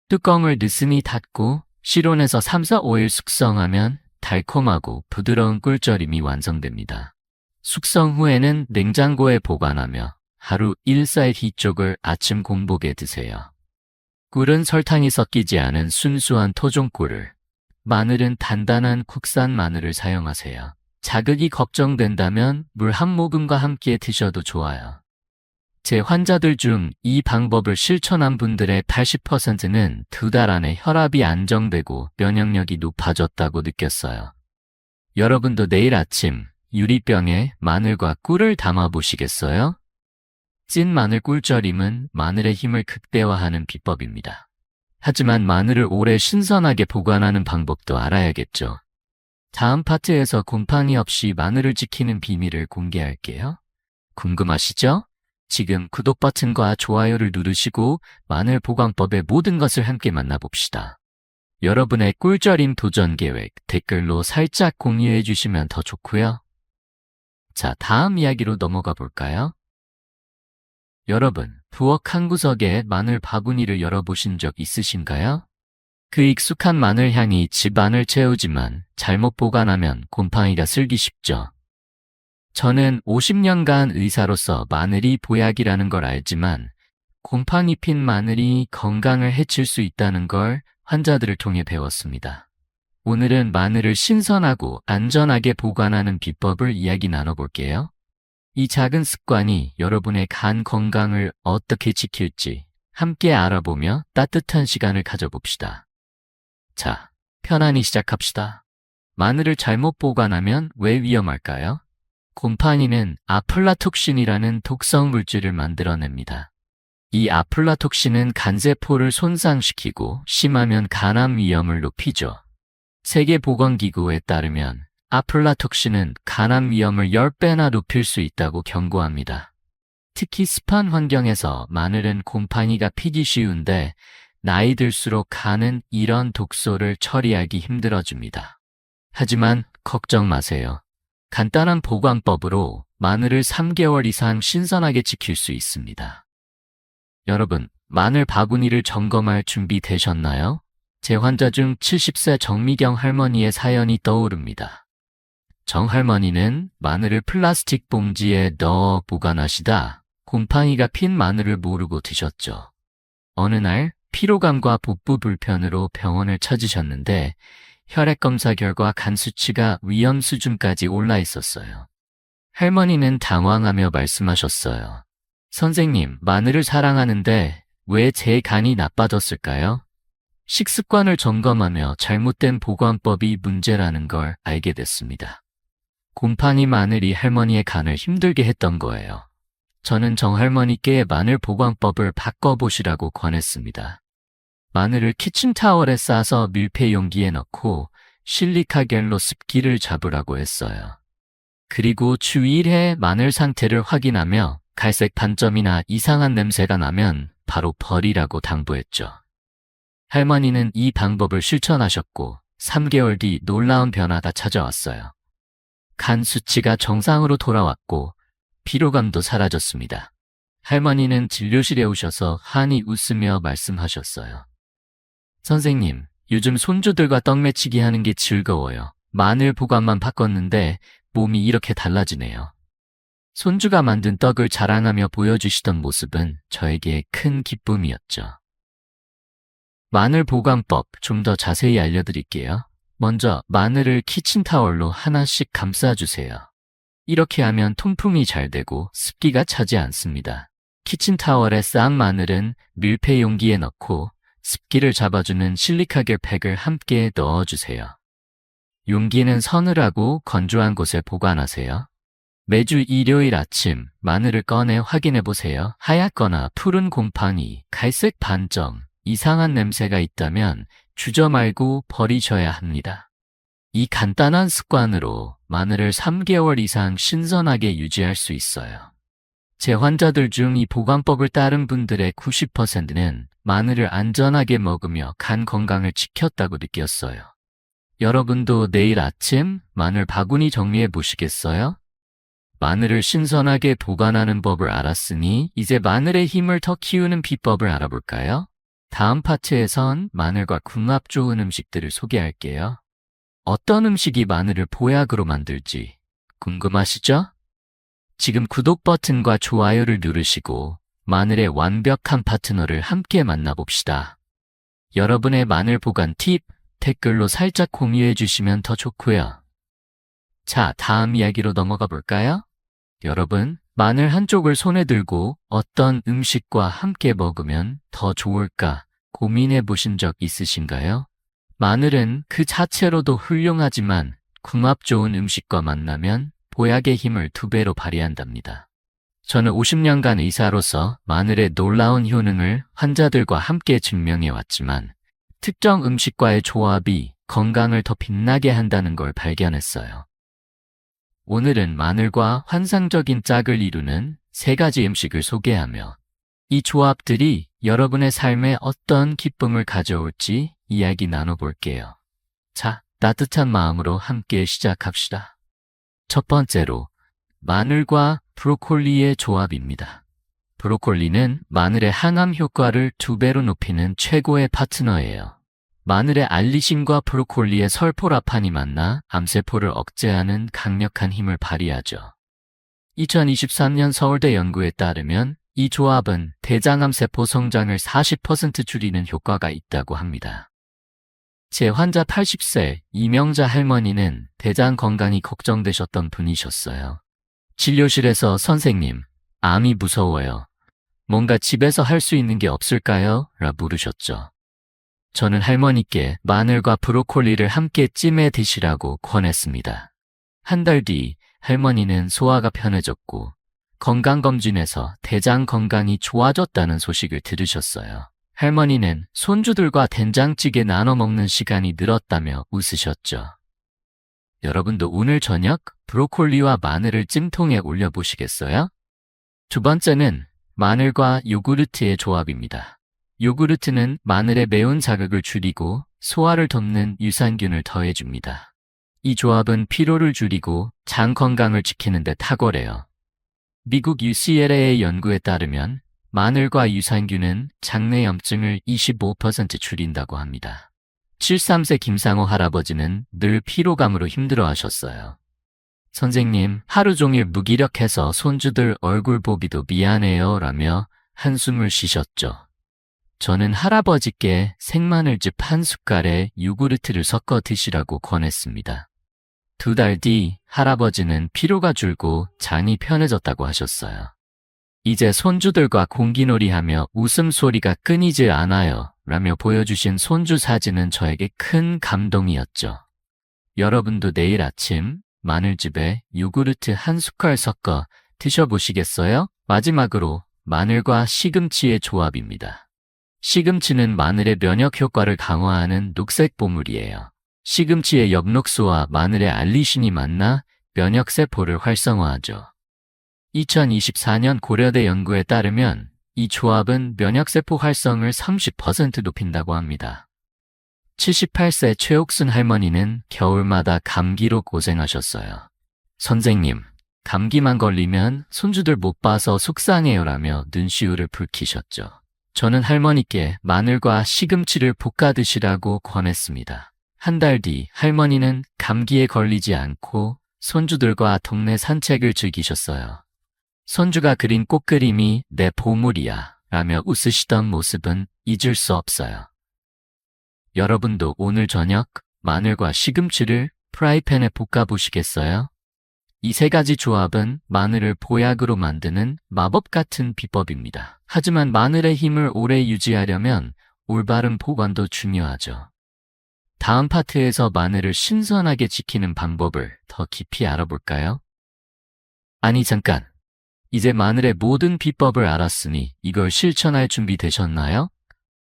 뚜껑을 느슨히 닫고 실온에서 3-4-5일 숙성하면 달콤하고 부드러운 꿀절임이 완성됩니다. 숙성 후에는 냉장고에 보관하며 하루 1살 D쪽을 아침 공복에 드세요. 꿀은 설탕이 섞이지 않은 순수한 토종꿀을, 마늘은 단단한 국산 마늘을 사용하세요. 자극이 걱정된다면 물 한 모금과 함께 드셔도 좋아요. 제 환자들 중 이 방법을 실천한 분들의 80%는 2달 안에 혈압이 안정되고 면역력이 높아졌다고 느꼈어요. 여러분도 내일 아침 유리병에 마늘과 꿀을 담아 보시겠어요? 찐 마늘 꿀절임은 마늘의 힘을 극대화하는 비법입니다. 하지만 마늘을 오래 신선하게 보관하는 방법도 알아야겠죠. 다음 파트에서 곰팡이 없이 마늘을 지키는 비밀을 공개할게요. 궁금하시죠? 지금 구독 버튼과 좋아요를 누르시고 마늘 보관법의 모든 것을 함께 만나봅시다. 여러분의 꿀절임 도전 계획 댓글로 살짝 공유해 주시면 더 좋고요. 자, 다음 이야기로 넘어가 볼까요? 여러분, 부엌 한 구석에 마늘 바구니를 열어보신 적 있으신가요? 그 익숙한 마늘 향이 집 안을 채우지만 잘못 보관하면 곰팡이가 슬기 쉽죠. 저는 50년간 의사로서 마늘이 보약이라는 걸 알지만 곰팡이 핀 마늘이 건강을 해칠 수 있다는 걸 환자들을 통해 배웠습니다. 오늘은 마늘을 신선하고 안전하게 보관하는 비법을 이야기 나눠볼게요. 이 작은 습관이 여러분의 간 건강을 어떻게 지킬지 함께 알아보며 따뜻한 시간을 가져봅시다. 자, 편안히 시작합시다. 마늘을 잘못 보관하면 왜 위험할까요? 곰팡이는 아플라톡신이라는 독성 물질을 만들어냅니다. 이 아플라톡신은 간세포를 손상시키고 심하면 간암 위험을 높이죠. 세계보건기구에 따르면 아플라톡신은 간암 위험을 10배나 높일 수 있다고 경고합니다. 특히 습한 환경에서 마늘은 곰팡이가 피기 쉬운데 나이 들수록 간은 이런 독소를 처리하기 힘들어집니다. 하지만 걱정 마세요. 간단한 보관법으로 마늘을 3개월 이상 신선하게 지킬 수 있습니다. 여러분, 마늘 바구니를 점검할 준비 되셨나요? 제 환자 중 70세 정미경 할머니의 사연이 떠오릅니다. 정 할머니는 마늘을 플라스틱 봉지에 넣어 보관하시다 곰팡이가 핀 마늘을 모르고 드셨죠. 어느 날 피로감과 복부 불편으로 병원을 찾으셨는데 혈액검사 결과 간 수치가 위험 수준까지 올라 있었어요. 할머니는 당황하며 말씀하셨어요. 선생님, 마늘을 사랑하는데 왜 제 간이 나빠졌을까요? 식습관을 점검하며 잘못된 보관법이 문제라는 걸 알게 됐습니다. 곰팡이 마늘이 할머니의 간을 힘들게 했던 거예요. 저는 정 할머니께 마늘 보관법을 바꿔보시라고 권했습니다. 마늘을 키친타월에 싸서 밀폐 용기에 넣고 실리카 겔로 습기를 잡으라고 했어요. 그리고 주 1회 마늘 상태를 확인하며 갈색 반점이나 이상한 냄새가 나면 바로 버리라고 당부했죠. 할머니는 이 방법을 실천하셨고 3개월 뒤 놀라운 변화가 찾아왔어요. 간 수치가 정상으로 돌아왔고 피로감도 사라졌습니다. 할머니는 진료실에 오셔서 환히 웃으며 말씀하셨어요. 선생님, 요즘 손주들과 떡매치기 하는 게 즐거워요. 마늘 보관만 바꿨는데 몸이 이렇게 달라지네요. 손주가 만든 떡을 자랑하며 보여주시던 모습은 저에게 큰 기쁨이었죠. 마늘 보관법 좀 더 자세히 알려드릴게요. 먼저 마늘을 키친타월로 하나씩 감싸주세요. 이렇게 하면 통풍이 잘 되고 습기가 차지 않습니다. 키친타월에 쌓은 마늘은 밀폐 용기에 넣고 습기를 잡아주는 실리카겔 팩을 함께 넣어주세요. 용기는 서늘하고 건조한 곳에 보관하세요. 매주 일요일 아침 마늘을 꺼내 확인해보세요. 하얗거나 푸른 곰팡이, 갈색 반점, 이상한 냄새가 있다면 주저 말고 버리셔야 합니다. 이 간단한 습관으로 마늘을 3개월 이상 신선하게 유지할 수 있어요. 제 환자들 중 이 보관법을 따른 분들의 90%는 마늘을 안전하게 먹으며 간 건강을 지켰다고 느꼈어요. 여러분도 내일 아침 마늘 바구니 정리해 보시겠어요? 마늘을 신선하게 보관하는 법을 알았으니 이제 마늘의 힘을 더 키우는 비법을 알아볼까요? 다음 파트에선 마늘과 궁합 좋은 음식들을 소개할게요. 어떤 음식이 마늘을 보약으로 만들지 궁금하시죠? 지금 구독 버튼과 좋아요를 누르시고 마늘의 완벽한 파트너를 함께 만나봅시다. 여러분의 마늘 보관 팁 댓글로 살짝 공유해 주시면 더 좋고요. 자, 다음 이야기로 넘어가 볼까요? 여러분, 마늘 한쪽을 손에 들고 어떤 음식과 함께 먹으면 더 좋을까 고민해 보신 적 있으신가요? 마늘은 그 자체로도 훌륭하지만 궁합 좋은 음식과 만나면 보약의 힘을 2배로 발휘한답니다. 저는 50년간 의사로서 마늘의 놀라운 효능을 환자들과 함께 증명해 왔지만 특정 음식과의 조합이 건강을 더 빛나게 한다는 걸 발견했어요. 오늘은 마늘과 환상적인 짝을 이루는 3가지 음식을 소개하며 이 조합들이 여러분의 삶에 어떤 기쁨을 가져올지 이야기 나눠볼게요. 자, 따뜻한 마음으로 함께 시작합시다. 첫 번째로 마늘과 브로콜리의 조합입니다. 브로콜리는 마늘의 항암 효과를 2배로 높이는 최고의 파트너예요. 마늘의 알리신과 브로콜리의 설포라판이 만나 암세포를 억제하는 강력한 힘을 발휘하죠. 2023년 서울대 연구에 따르면 이 조합은 대장암세포 성장을 40% 줄이는 효과가 있다고 합니다. 제 환자 80세 이명자 할머니는 대장 건강이 걱정되셨던 분이셨어요. 진료실에서 선생님, 암이 무서워요. 뭔가 집에서 할 수 있는 게 없을까요? 라 물으셨죠. 저는 할머니께 마늘과 브로콜리를 함께 찜해 드시라고 권했습니다. 한 달 뒤 할머니는 소화가 편해졌고 건강검진에서 대장 건강이 좋아졌다는 소식을 들으셨어요. 할머니는 손주들과 된장찌개 나눠 먹는 시간이 늘었다며 웃으셨죠. 여러분도 오늘 저녁 브로콜리와 마늘을 찜통에 올려보시겠어요? 두 번째는 마늘과 요구르트의 조합입니다. 요구르트는 마늘의 매운 자극을 줄이고 소화를 돕는 유산균을 더해줍니다. 이 조합은 피로를 줄이고 장 건강을 지키는 데 탁월해요. 미국 UCLA의 연구에 따르면 마늘과 유산균은 장내염증을 25% 줄인다고 합니다. 73세 김상호 할아버지는 늘 피로감으로 힘들어하셨어요. 선생님, 하루 종일 무기력해서 손주들 얼굴 보기도 미안해요 라며 한숨을 쉬셨죠. 저는 할아버지께 생마늘즙 한 숟갈에 요구르트를 섞어 드시라고 권했습니다. 2달 뒤 할아버지는 피로가 줄고 장이 편해졌다고 하셨어요. 이제 손주들과 공기놀이하며 웃음소리가 끊이지 않아요 라며 보여주신 손주 사진은 저에게 큰 감동이었죠. 여러분도 내일 아침 마늘즙에 요구르트 한 숟갈 섞어 드셔보시겠어요? 마지막으로 마늘과 시금치의 조합입니다. 시금치는 마늘의 면역 효과를 강화하는 녹색 보물이에요. 시금치의 엽록소와 마늘의 알리신이 만나 면역세포를 활성화하죠. 2024년 고려대 연구에 따르면 이 조합은 면역세포 활성을 30% 높인다고 합니다. 78세 최옥순 할머니는 겨울마다 감기로 고생하셨어요. 선생님, 감기만 걸리면 손주들 못 봐서 속상해요라며 눈시울을 붉히셨죠. 저는 할머니께 마늘과 시금치를 볶아 드시라고 권했습니다. 한 달 뒤 할머니는 감기에 걸리지 않고 손주들과 동네 산책을 즐기셨어요. 손주가 그린 꽃그림이 내 보물이야 라며 웃으시던 모습은 잊을 수 없어요. 여러분도 오늘 저녁 마늘과 시금치를 프라이팬에 볶아보시겠어요? 이 3가지 조합은 마늘을 보약으로 만드는 마법 같은 비법입니다. 하지만 마늘의 힘을 오래 유지하려면 올바른 보관도 중요하죠. 다음 파트에서 마늘을 신선하게 지키는 방법을 더 깊이 알아볼까요? 아니 잠깐, 이제 마늘의 모든 비법을 알았으니 이걸 실천할 준비 되셨나요?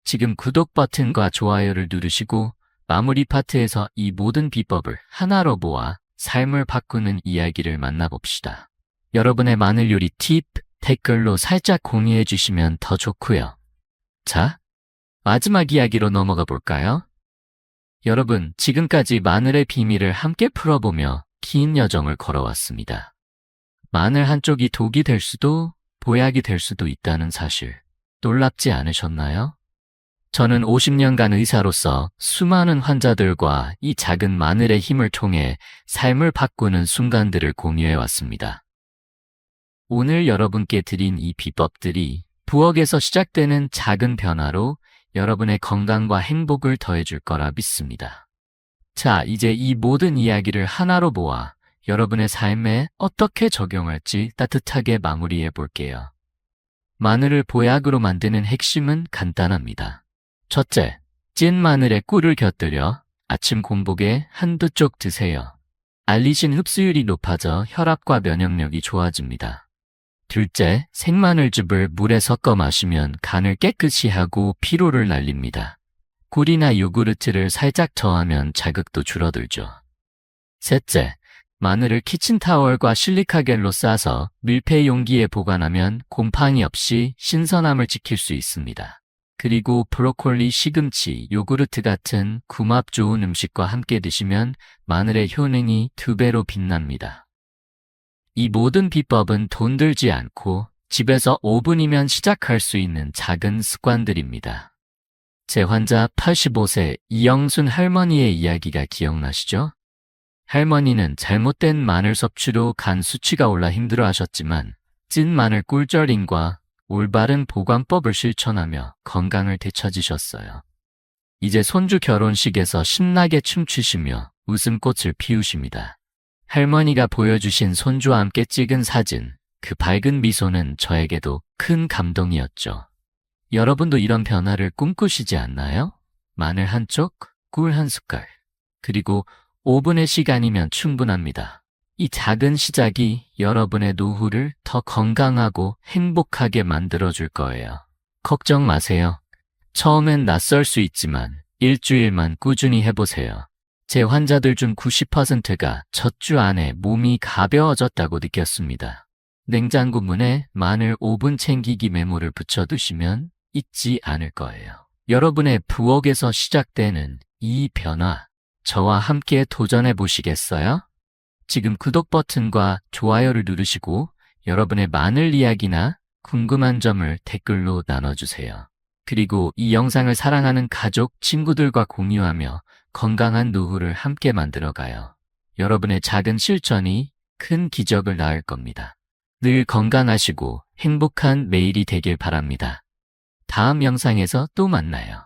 지금 구독 버튼과 좋아요를 누르시고 마무리 파트에서 이 모든 비법을 하나로 모아 삶을 바꾸는 이야기를 만나봅시다. 여러분의 마늘 요리 팁, 댓글로 살짝 공유해 주시면 더 좋고요. 자, 마지막 이야기로 넘어가 볼까요? 여러분, 지금까지 마늘의 비밀을 함께 풀어보며 긴 여정을 걸어왔습니다. 마늘 한쪽이 독이 될 수도 보약이 될 수도 있다는 사실, 놀랍지 않으셨나요? 저는 50년간 의사로서 수많은 환자들과 이 작은 마늘의 힘을 통해 삶을 바꾸는 순간들을 공유해 왔습니다. 오늘 여러분께 드린 이 비법들이 부엌에서 시작되는 작은 변화로 여러분의 건강과 행복을 더해줄 거라 믿습니다. 자, 이제 이 모든 이야기를 하나로 모아 여러분의 삶에 어떻게 적용할지 따뜻하게 마무리해 볼게요. 마늘을 보약으로 만드는 핵심은 간단합니다. 첫째, 찐 마늘에 꿀을 곁들여 아침 공복에 한두 쪽 드세요. 알리신 흡수율이 높아져 혈압과 면역력이 좋아집니다. 둘째, 생마늘즙을 물에 섞어 마시면 간을 깨끗이 하고 피로를 날립니다. 꿀이나 요구르트를 살짝 더하면 자극도 줄어들죠. 셋째, 마늘을 키친타월과 실리카겔로 싸서 밀폐 용기에 보관하면 곰팡이 없이 신선함을 지킬 수 있습니다. 그리고 브로콜리, 시금치, 요구르트 같은 궁합 좋은 음식과 함께 드시면 마늘의 효능이 2배로 빛납니다. 이 모든 비법은 돈 들지 않고 집에서 5분이면 시작할 수 있는 작은 습관들입니다. 제 환자 85세 이영순 할머니의 이야기가 기억나시죠? 할머니는 잘못된 마늘 섭취로 간 수치가 올라 힘들어하셨지만 찐 마늘 꿀절임과 올바른 보관법을 실천하며 건강을 되찾으셨어요. 이제 손주 결혼식에서 신나게 춤추시며 웃음꽃을 피우십니다. 할머니가 보여주신 손주와 함께 찍은 사진, 그 밝은 미소는 저에게도 큰 감동이었죠. 여러분도 이런 변화를 꿈꾸시지 않나요? 마늘 한 쪽, 꿀 한 숟갈, 그리고 5분의 시간이면 충분합니다. 이 작은 시작이 여러분의 노후를 더 건강하고 행복하게 만들어줄 거예요. 걱정 마세요. 처음엔 낯설 수 있지만 일주일만 꾸준히 해보세요. 제 환자들 중 90%가 첫 주 안에 몸이 가벼워졌다고 느꼈습니다. 냉장고 문에 마늘 5분 챙기기 메모를 붙여두시면 잊지 않을 거예요. 여러분의 부엌에서 시작되는 이 변화, 저와 함께 도전해 보시겠어요? 지금 구독 버튼과 좋아요를 누르시고 여러분의 마늘 이야기나 궁금한 점을 댓글로 나눠주세요. 그리고 이 영상을 사랑하는 가족, 친구들과 공유하며 건강한 노후를 함께 만들어가요. 여러분의 작은 실천이 큰 기적을 낳을 겁니다. 늘 건강하시고 행복한 매일이 되길 바랍니다. 다음 영상에서 또 만나요.